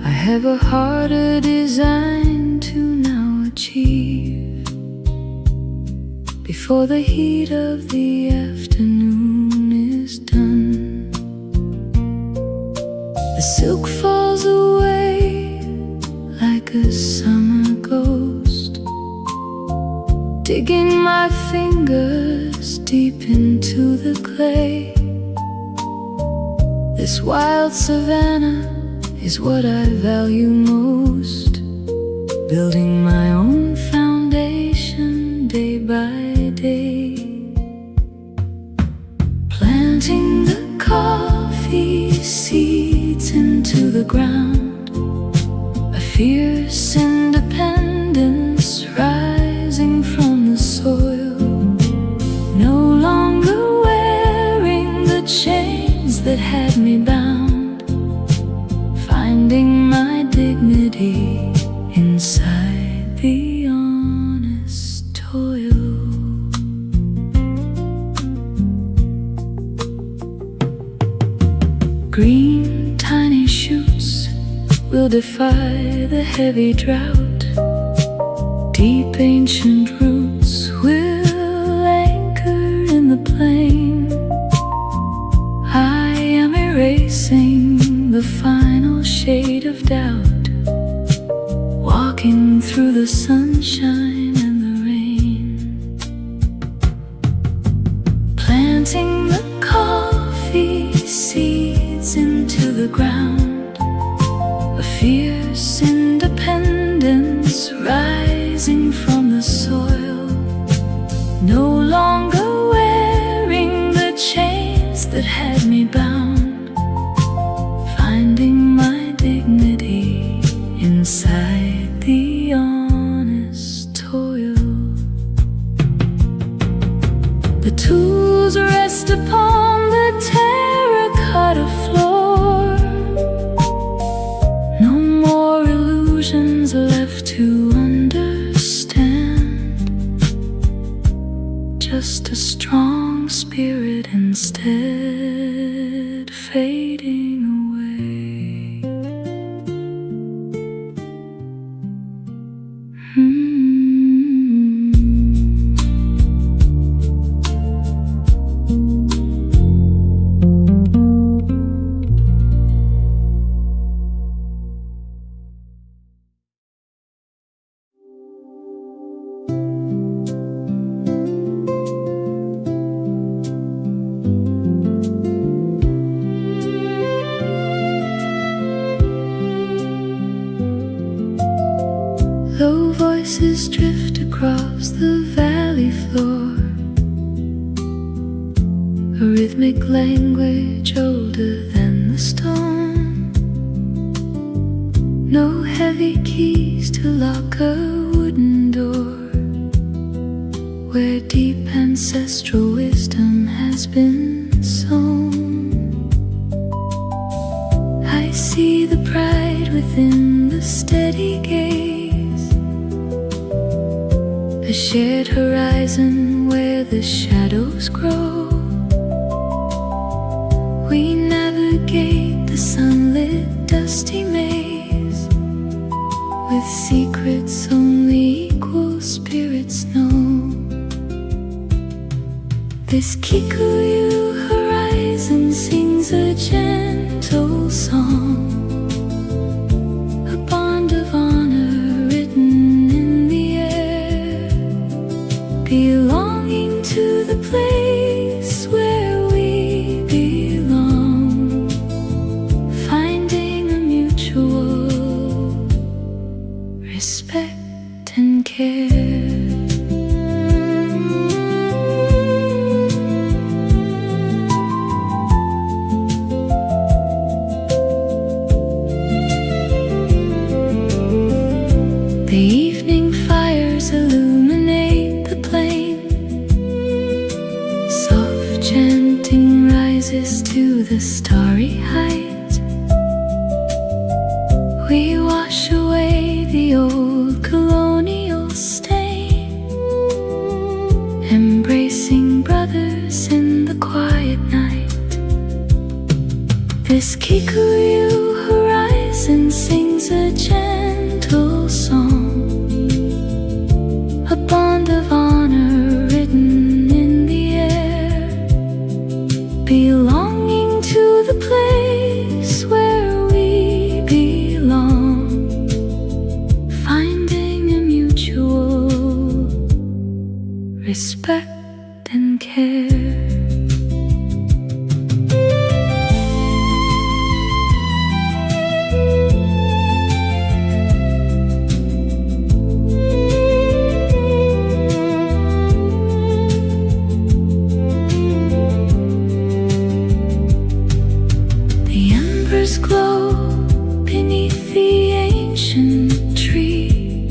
I have a harder design to now achieve before the heat of the afternoon is done. The silk falls away like a summer ghost, digging my fingers deep into the clay. This wild savanna is what I value most, building my own foundation day by day. Planting the coffee seeds into the ground, a fierce independence rising from the soil. No longer wearing the chains that had me bound, finding my dignity inside the honest toil. Green tiny shoots will defy the heavy drought. Deep ancient roots will anchor in the plain. I am erasing the final shade of doubt, walking through the sunshine and the rain. Planting the coffee seeds into the ground, a fierce independence rising from the soil. No longer wearing the chains that had me bound, finding my dignity inside the honest toil. The tools rest upon the terracotta floor. No more illusions left to understand, just a strong spirit instead, fading away. Low voices drift across the valley floor, a rhythmic language older than the stone. No heavy keys to lock a wooden door, where deep ancestral wisdom has been sown. I see the pride within the steady gaze, a shared horizon where the shadows grow. We navigate the sunlit, dusty maze with secrets only equal spirits know. This Kikuyu horizon sings a gentle song, a bond of honor written in the air, belonging to the place where we belong, finding a mutual respect and care. The evening fires illuminate the plain, soft chanting rises to the starry height. We wash away the old colonial stain, embracing brothers in the quiet night. This Kikuyu horizon sings a gentle song, a bond of honor written in the air, belonging to the place where we belong, finding a mutual respect and care. Glow beneath the ancient tree.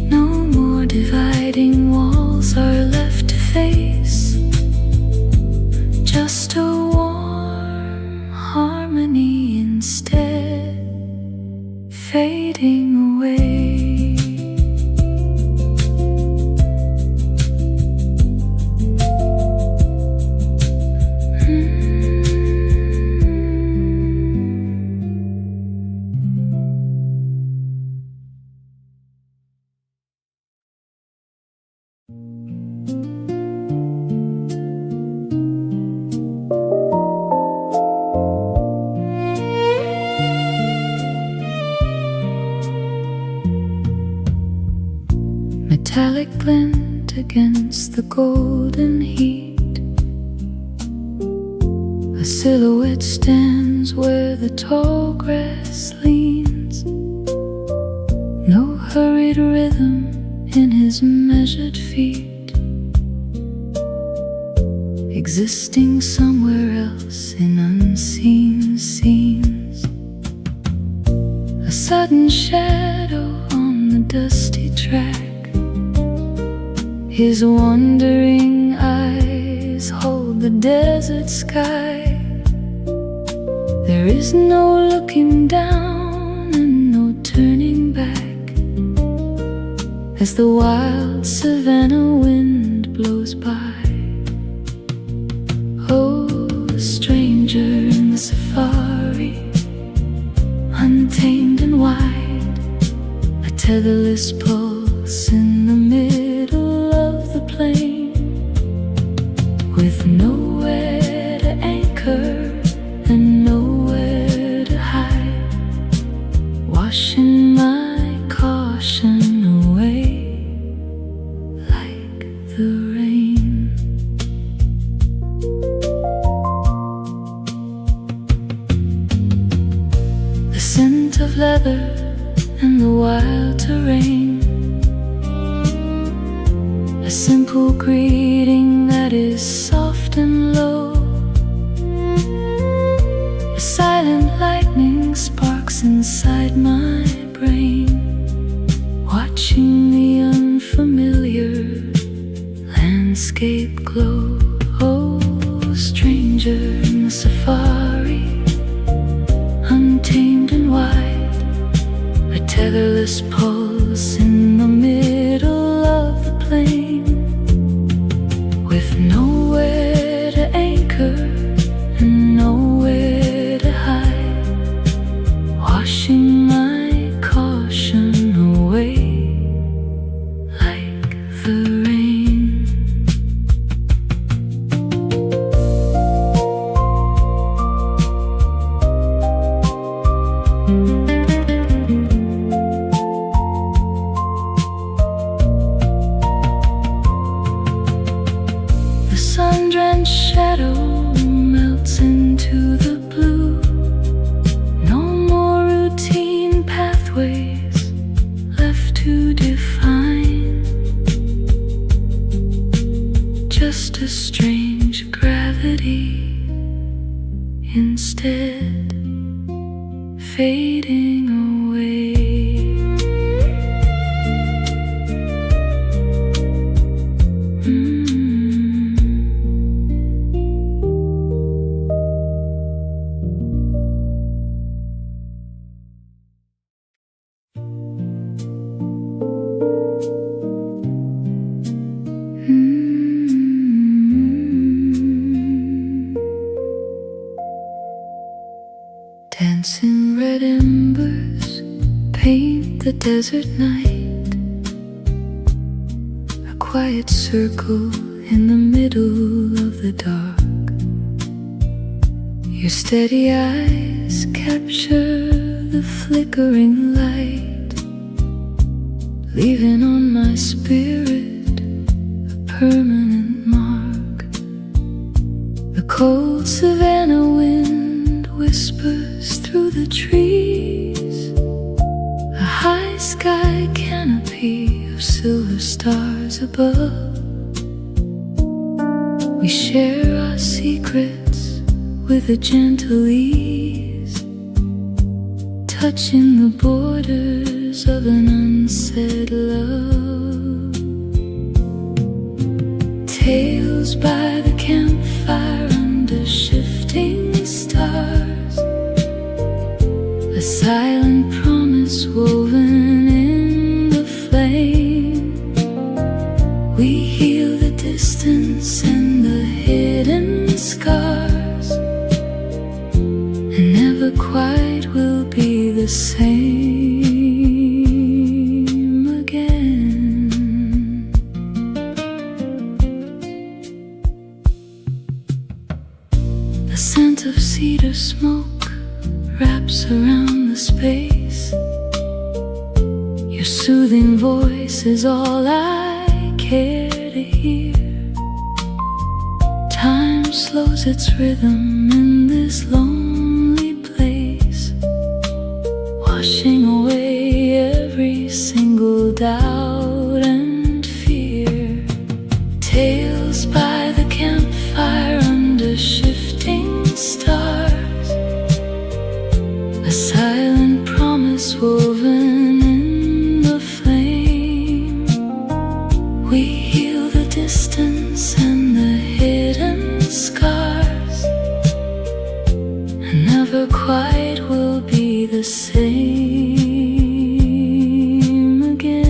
No more dividing walls are left to face, just a warm harmony instead, fading away. Metallic glint against the golden heat, a silhouette stands where the tall grass leans. No hurried rhythm in his measured feet, existing somewhere else in unseen scenes. A sudden shadow on the dusty track, his wandering eyes hold the desert sky. There is no looking down and no turning back, as the wild savannah wind blows by. Oh, stranger in the safari, untamed and wide, a tetherless pulse in the middle of the plain, with nowhere to anchor and nowhere to hide, washing my caution away like the rain. The scent of leather and the wild terrain, a simple greeting that is soft and low. A silent lightning sparks inside my brain, watching the unfamiliar landscape landscape glow. Oh, stranger in the safari, untamed and wide, a tetherless pulse in the middle of the plain, with nowhere to anchor and nowhere to hide, washing my caution away like the rain. The sun-drenched shadow melts into the blue. No more routine pathways left to define, just a strange gravity instead fading away. Dancing red embers paint the desert night, a quiet circle in the middle of the dark. Your steady eyes capture the flickering light, leaving on my spirit a permanent mark. The cold savannah wind whispers through the trees, a high sky canopy of silver stars above. We share our secrets with a gentle ease, touching the borders of an unsaid love. Tales by the campfire under shifting stars, a silent promise woven in the flame. We heal the distance and the hidden scars, and never quite will be the same again. The scent of cedar smoke wraps around the space. Your soothing voice is all I care to hear. Time slows its rhythm in this lonely place, washing away every single doubt and fear. Tales by the campfire under shifting stars, a silent promise woven in the flame. We heal the distance and the hidden scars, and never quite will be the same again.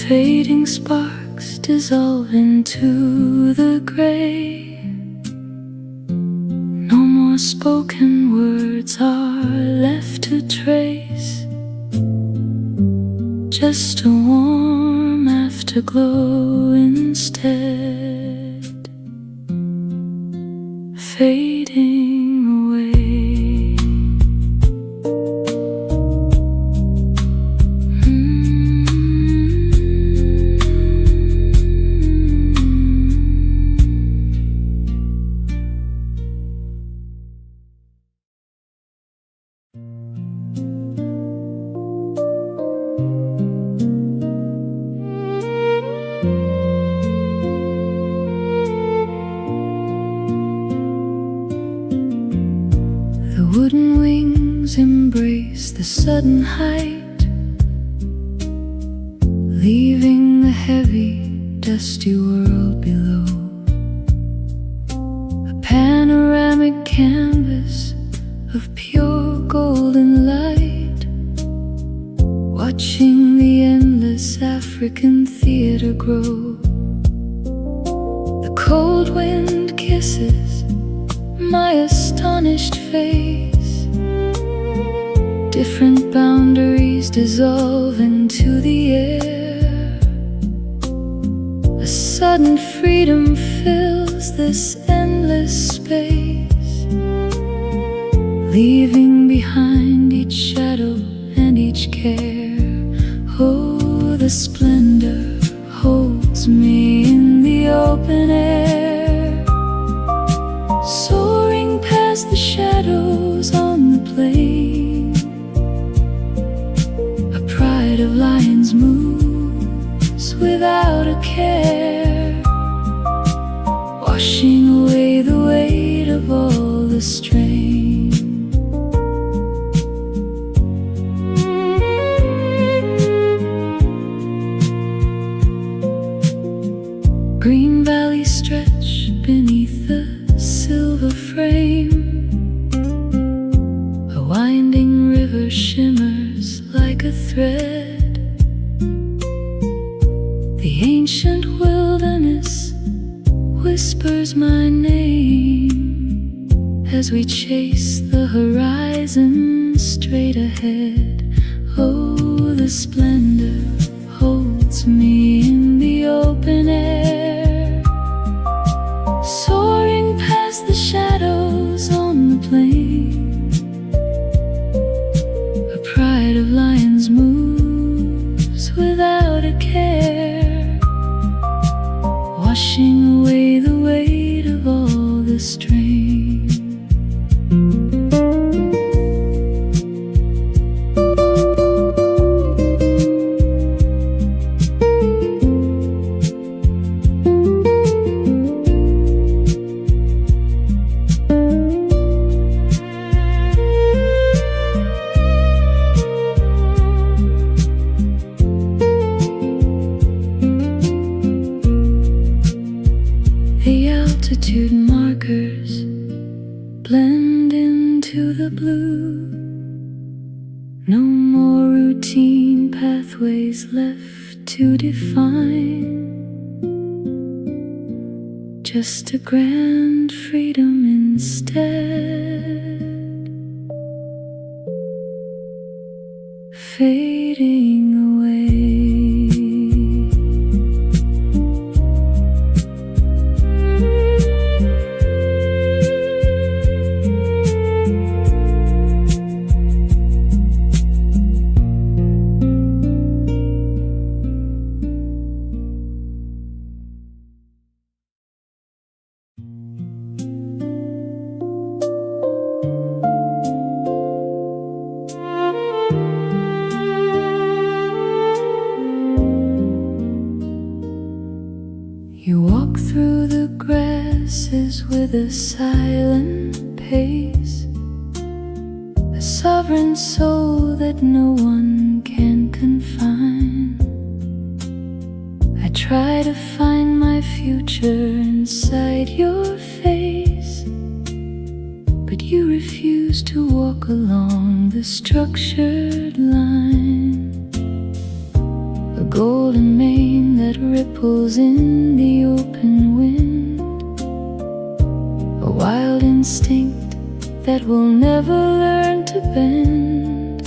Fading sparks dissolve into the gray. No more spoken words are left to trace, just a warm afterglow instead, fading away. The wooden wings embrace the sudden height, leaving the heavy, dusty world below. A panoramic canvas of pure golden light, watching the endless African theater grow. The cold wind kisses my astonished face, different boundaries dissolve into the air. A sudden freedom fills this endless space, leaving behind each shadow and each care. Oh, the splendor holds me in the open air, soaring past the shadows on the plain. A pride of lions moves without a care, washing away the weight of all the strain. Green valleys stretch beneath the silver frame, a winding river shimmers like a thread. The ancient wilderness whispers my name as we chase the horizon straight ahead. Oh, the splendor holds me in the open air, soaring past the shadows on the plain. A pride of lions moves without a care, washing away the weight of all the strain. Altitude markers blend into the blue. No more routine pathways left to define, just a grand freedom instead, fading away. You walk through the grasses with a silent pace, a sovereign soul that no one can confine. I try to find my future inside your face, but you refuse to walk along the structured line. A golden mane that ripples in the open wind, a wild instinct that will never learn to bend.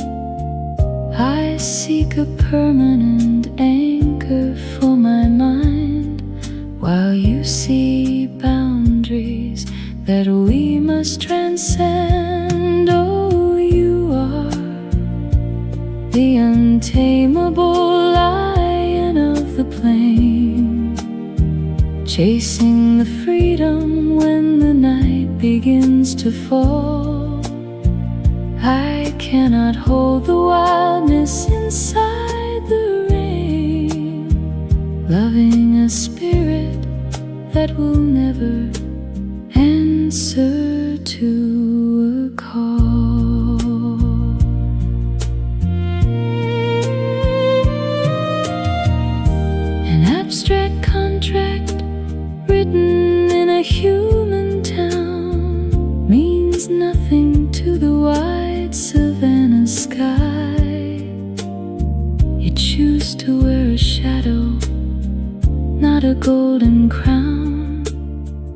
I seek a permanent anchor for my mind, while you see boundaries that we must transcend. Oh, you are the untamable lion of the plain, chasing the freedom when the night begins to fall. I cannot hold the wildness inside the rain, loving a spirit that will never answer to a call. means nothing to the wide savannah sky. You choose to wear a shadow, not a golden crown,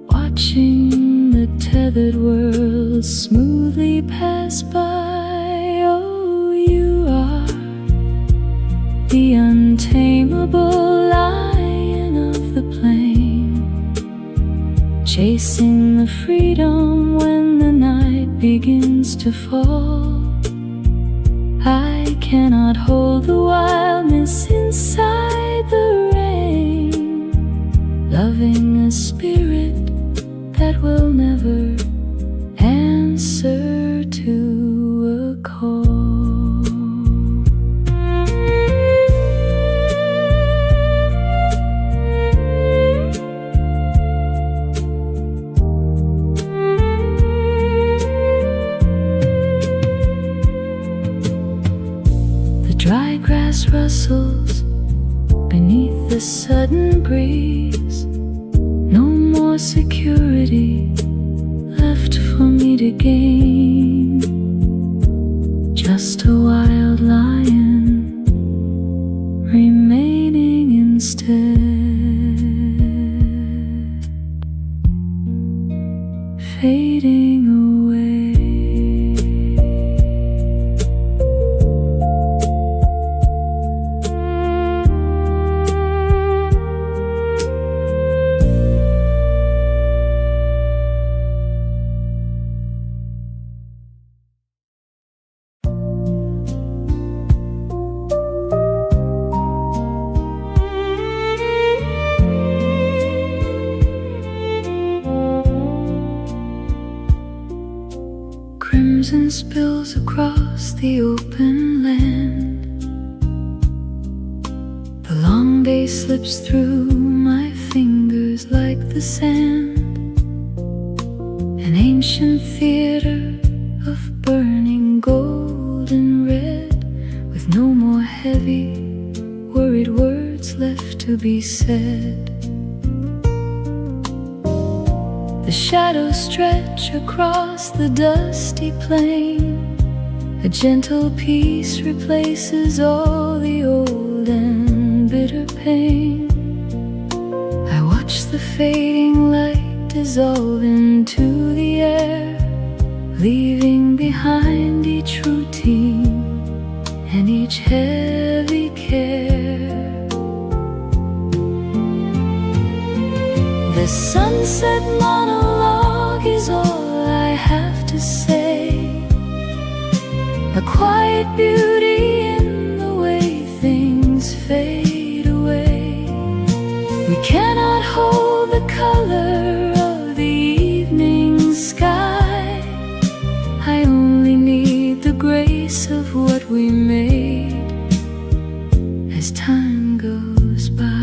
watching the tethered world smoothly pass by. Oh, you are the untamable lion of the plain, chasing the freedom when the night begins to fall. I cannot hold the wildness inside the rain, loving a spirit that will never answer to a call. Dry grass rustles beneath the sudden breeze. No more security left for me to gain. Just a wild lion remaining instead, fading away. Crimson spills across the open land. The long day slips through my fingers like the sand. An ancient theater of burning gold and red, with no more heavy, worried words left to be said. The shadows stretch across the dusty plain. A gentle peace replaces all the old and bitter pain. I watch the fading light dissolve into the air, leaving behind each routine and each heavy care. The sunset monologue is all I have to say. A quiet beauty in the way things fade away. We cannot hold the color of the evening sky. I only need the grace of what we made as time goes by.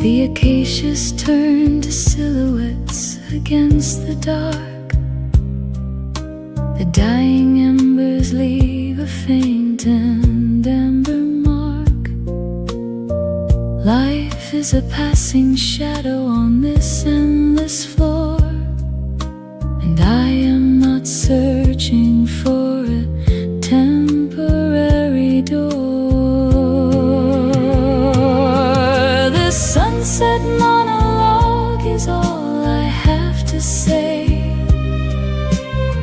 The acacias turn to silhouettes against the dark. The dying embers leave a faint and amber mark. Life is a passing shadow on this endless floor, and I am not searching for a temporary door. The sunset monologue is all I have to say.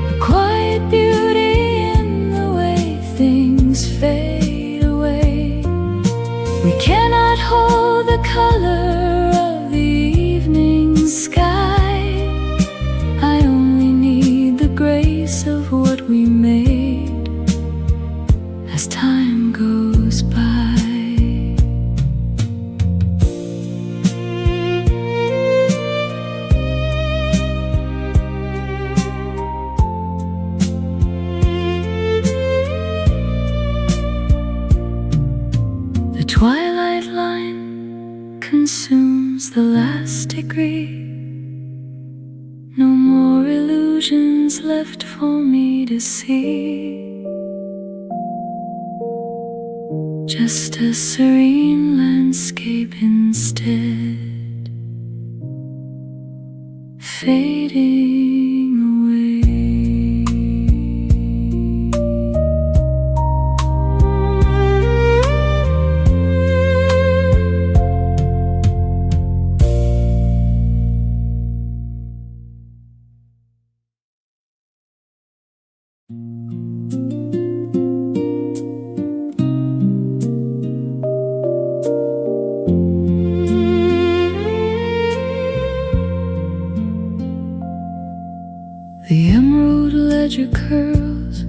A quiet beauty in the way things fade away. We cannot hold the color of the evening sky. I only need the grace of what we made as time goes by. Twilight line consumes the last degree. No more illusions left for me to see. just a serene landscape instead, fading away. The emerald ledger curls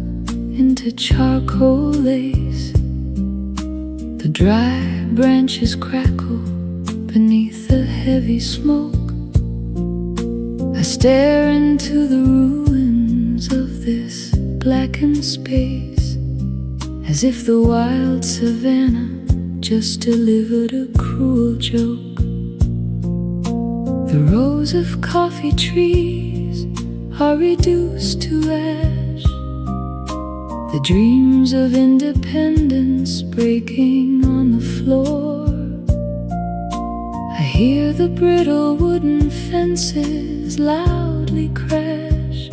into charcoal lace. The dry branches crackle beneath the heavy smoke. I stare into the ruins of this blackened space, as if the wild savannah just delivered a cruel joke. The rows of coffee trees are reduced to ash, the dreams of independence breaking on the floor. I hear the brittle wooden fences loudly crash,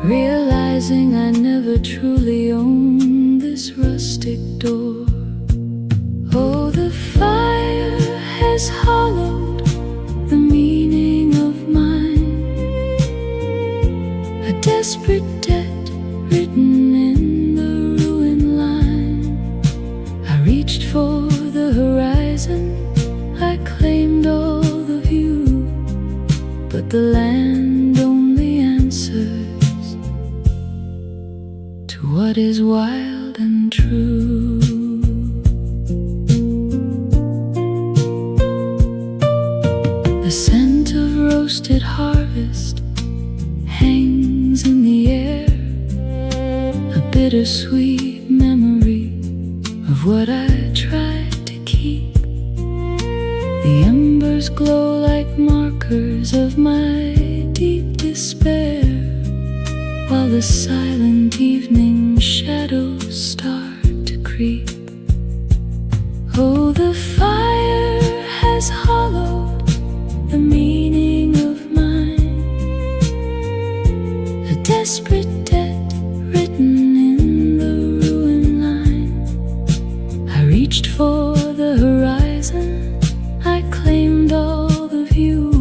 realizing I never truly owned this rustic door. Oh, the fire has hollowed the meaning of mine, a desperate debt written in the ruin line. I reached for the horizon, I claimed all the view, but the land only answers to what is wild and true. The scent of roasted harvest hangs in the air, a bittersweet memory of what I tried to keep. The embers glow like markers of my deep despair, while the silent evening shadows start to creep. Oh, the fire has hollowed the meaning of mine, a desperate debt written in the ruin line. I reached for the horizon, I claimed all the view,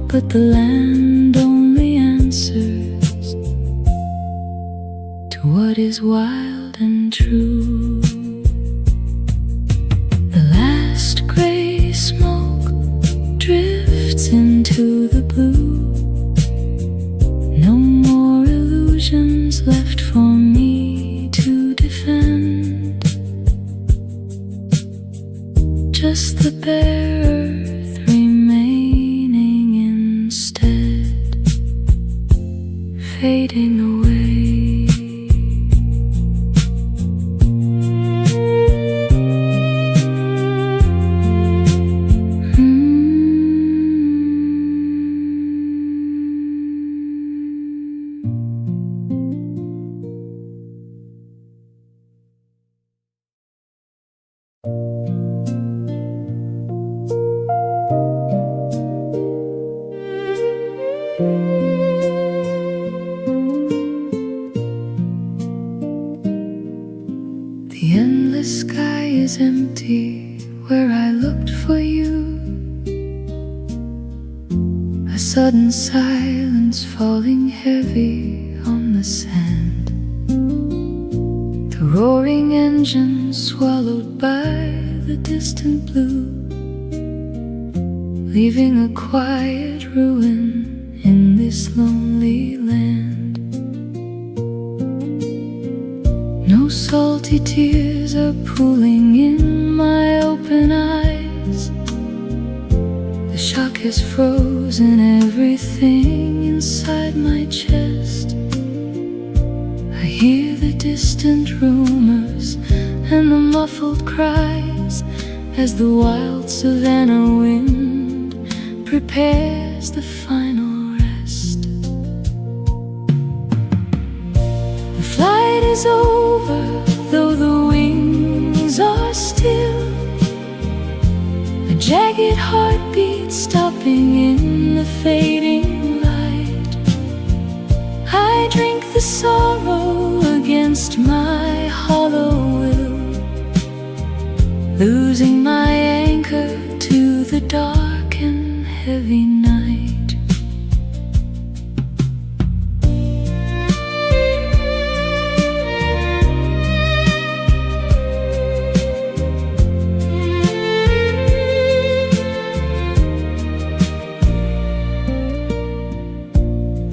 but the land only answers to what is wild and true. The last gray smoke drifts into the blue. No more illusions left for me to defend, just the bare earth remaining instead, fading away. The endless sky is empty where I looked for you. A sudden silence falling heavy on the sand. The roaring engine swallowed by the distant blue, leaving a quiet ruin in this lonely land. No salty tears are pooling in my open eyes. The shock has frozen everything inside my chest. I hear the distant rumors and the muffled cries as the wild savannah wind prepares the final rest. The flight is over, though the wings jagged heartbeat stopping in the fading light. I drink the sorrow against my hollow will, losing my anchor to the dark and heavy night.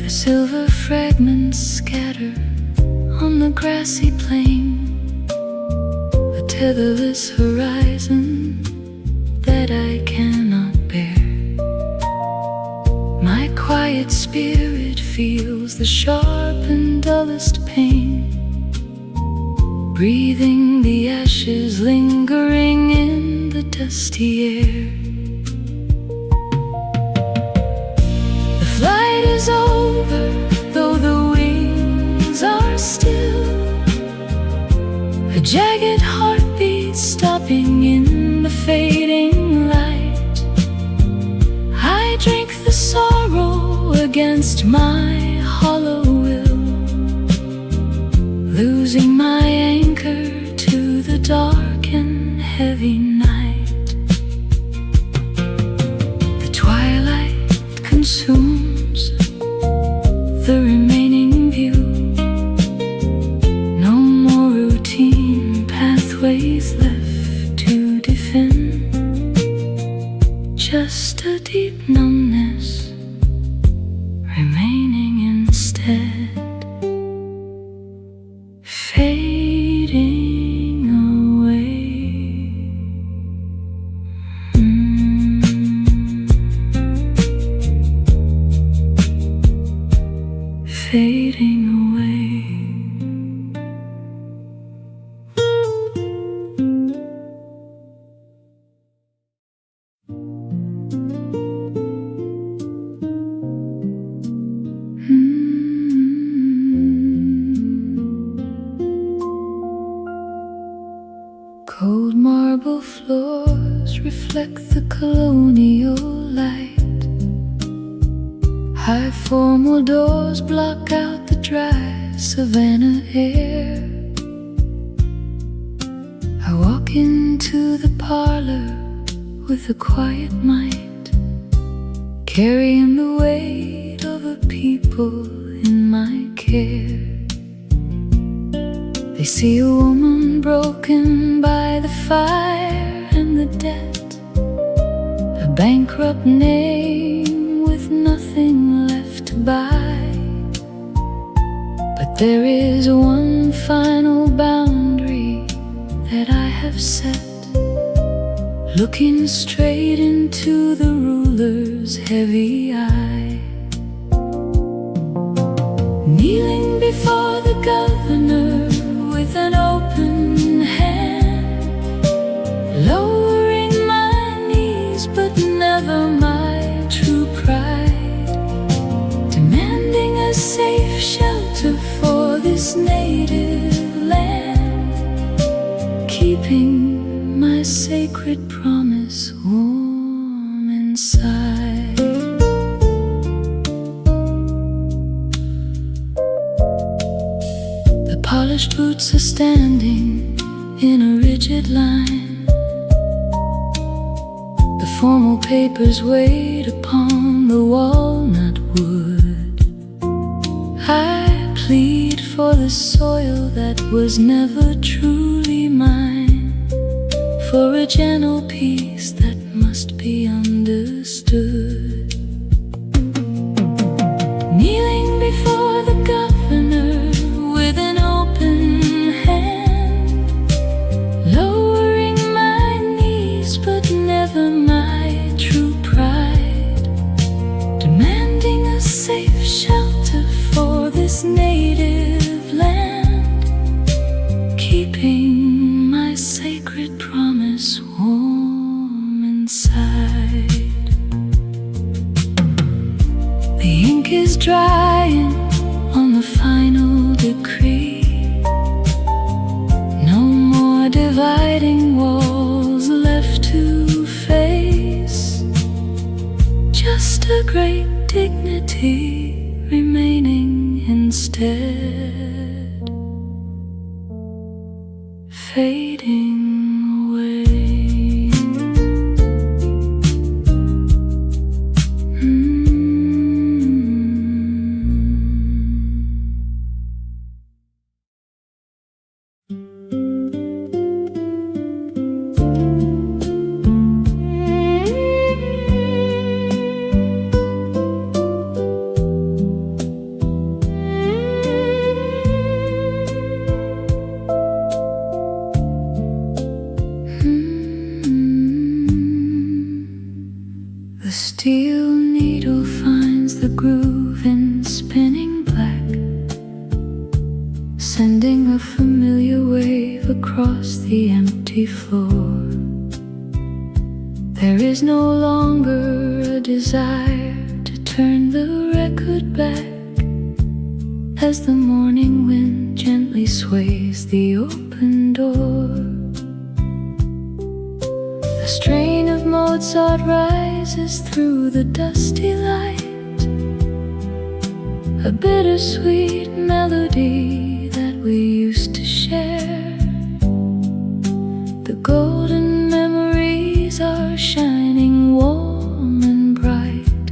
Silver fragments scatter on the grassy plain, a tetherless horizon that I cannot bear. My quiet spirit feels the sharp and dullest pain, breathing the ashes lingering in the dusty air. Is over, though the wings are still, a jagged heartbeat stopping in the fading light. I drink the sorrow against my hollow will, losing my anchor to the dark and heavy night. The twilight consumes the remaining view. No more routine pathways left to defend, just a deep numbness remaining instead, fading away. Fading away. Cold marble floors reflect the colonial light. High formal doors block out the dry savannah air. I walk into the parlor with a quiet might, carrying the weight of a people in my care. They see a woman broken by the fire and the debt, a bankrupt name with nothing left to buy. But there is one final boundary that I have set, looking straight into the ruler's heavy eye. Kneeling before the governor with an open hand, lowering my knees but never my true pride, demanding a safe shelter for this native land, keeping my sacred promise warm inside. The polished boots are standing in a rigid line. The formal papers wait upon the walnut wood. I plead for the soil that was never truly mine, for a gentle peace that must be understood. Kneeling before the governor with an open hand, lowering my knees but never my true pride, demanding a safe shelter for this native land, keeping my sacred promise warm inside. The ink is drying on the final decree. No more dividing walls left to face. a great dignity remaining instead, fading away. The steel needle finds the groove in spinning black, sending a familiar wave across the empty floor. There is no longer a desire to turn the record back as the morning wind gently sways the open door. The strain of Mozart rises through the dusty light, a bittersweet melody that we used to share. The golden memories are shining warm and bright,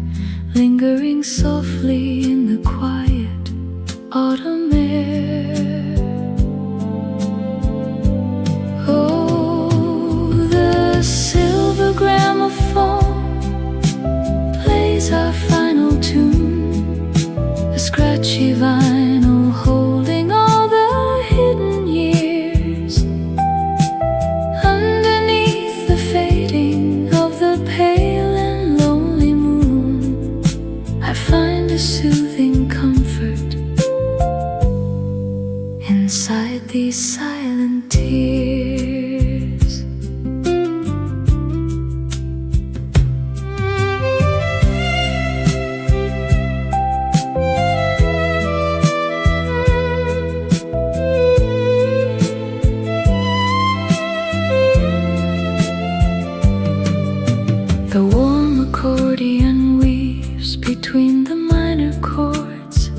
lingering softly in the quiet autumn air. Oh, the silver gramophone plays our final tune, a scratchy vinyl holding all the hidden years. Underneath the fading of the pale and lonely moon, I find a soothing comfort inside these silent tears. The warm accordion weaves between the minor chords,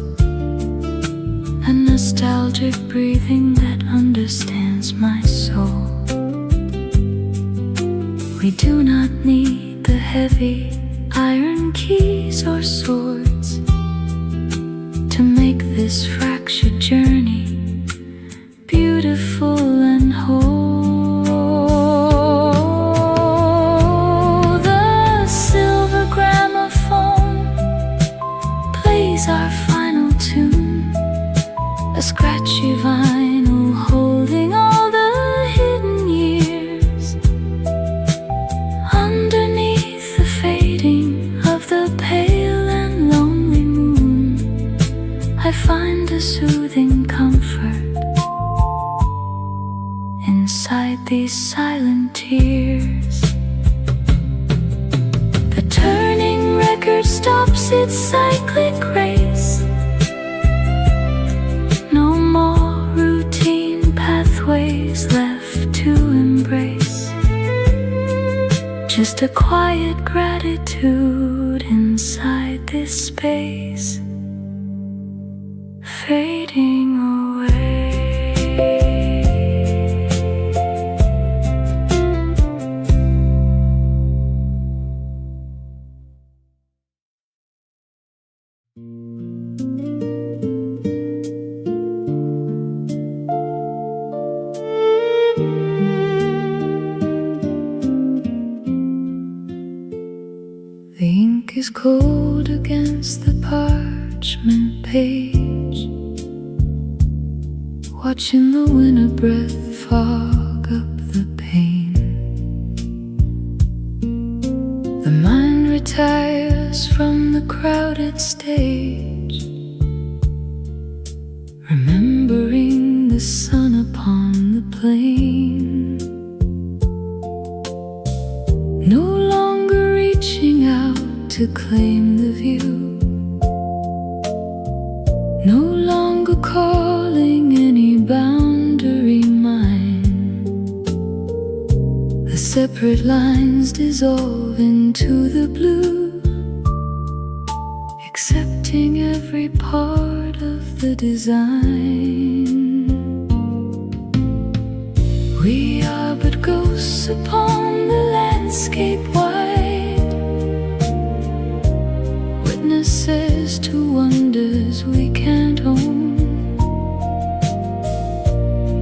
a nostalgic breathing that understands my soul. We do not need the heavy iron keys or swords to make this fractured journey beautiful and whole. The silver gramophone plays our final tune, a scratchy vinyl holding all the hidden years. Underneath the fading of the pale and lonely moon, I find a soothing comfort inside these silent tears. The turning record stops its cyclic race. No more routine pathways left to embrace, just a quiet gratitude inside this space, fading away. The ink is cold against the parchment page, watching the winter breath fog up the pain. The mind retires from the crowded stage, remembering the sun upon the plain. No longer reaching out to claim the view, no longer calling any boundary mine. The separate lines dissolve into the blue, writing every part of the design. We are but ghosts upon the landscape wide, witnesses to wonders we can't own,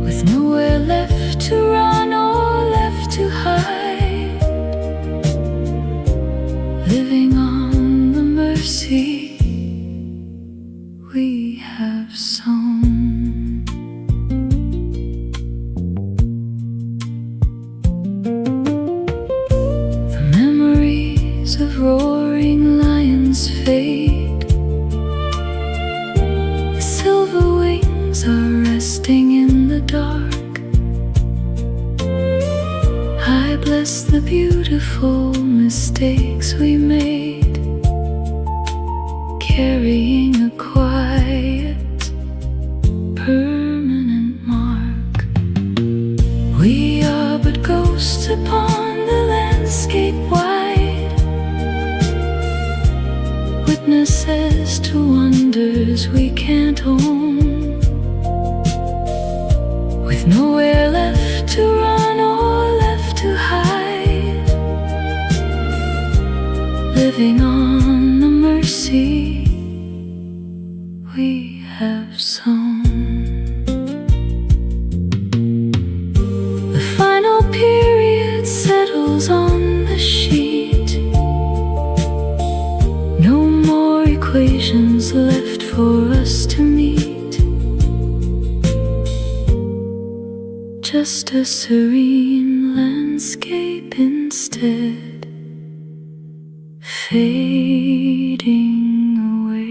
with nowhere left to run or left to hide, living on the mercy we have sown. The memories of roaring lions fade, the silver wings are resting in the dark. I bless the beautiful mistakes we made, carrying a quiet, permanent mark. We are but ghosts upon the landscape wide, witnesses to wonders we can't own, with nowhere left to run or left to hide, living on the mercy we have sown. The final period settles on the sheet. No more equations left for us to meet, just a serene landscape instead, fading away.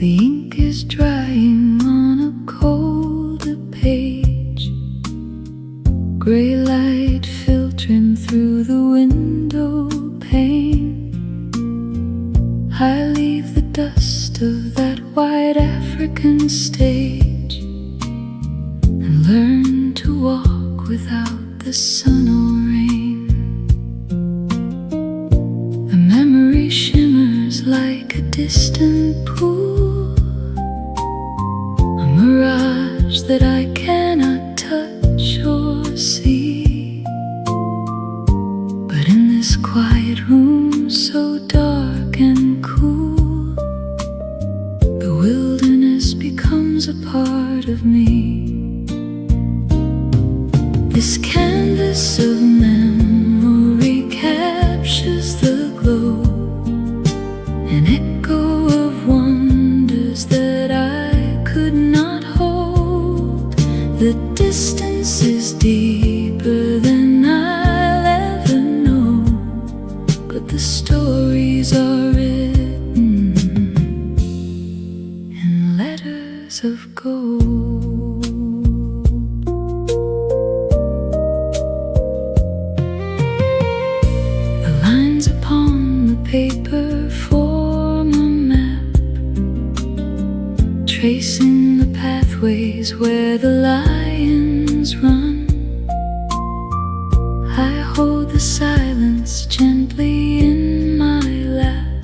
The ink is drying on a colder page, gray light filtering through the window pane. I leave the dust of that white African stage and learn to walk without the sun or rain. The memory shimmers like a distant pool, a mirage that I cannot touch or see. But in this quiet room so dark and cool, the wilderness becomes a part of me. This canvas of memory captures the glow, an echo of wonders that I could not hold. The distance is deeper than I'll ever know, but the stories are written in letters of gold. The lines upon the paper form a map, tracing the pathways where the lions run. I hold the silence gently in my lap,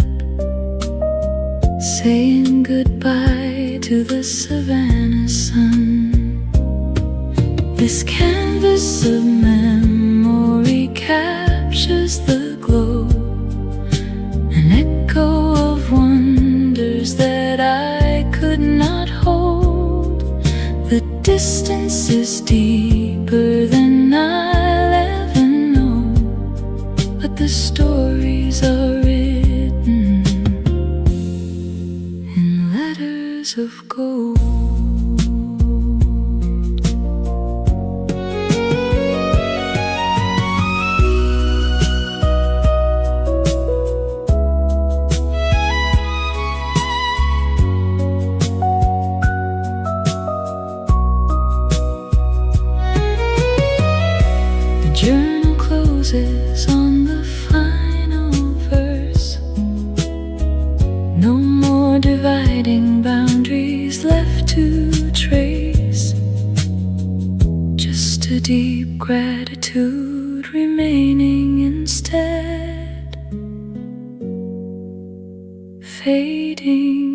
saying goodbye to the savannah sun. This canvas of memory captures the glow, an echo of wonders that I could not hold. The distance is deeper than I'll ever know, but the stories are written in letters of gold. closes on the final verse. No more dividing boundaries left to trace. Just a deep gratitude remaining instead, fading.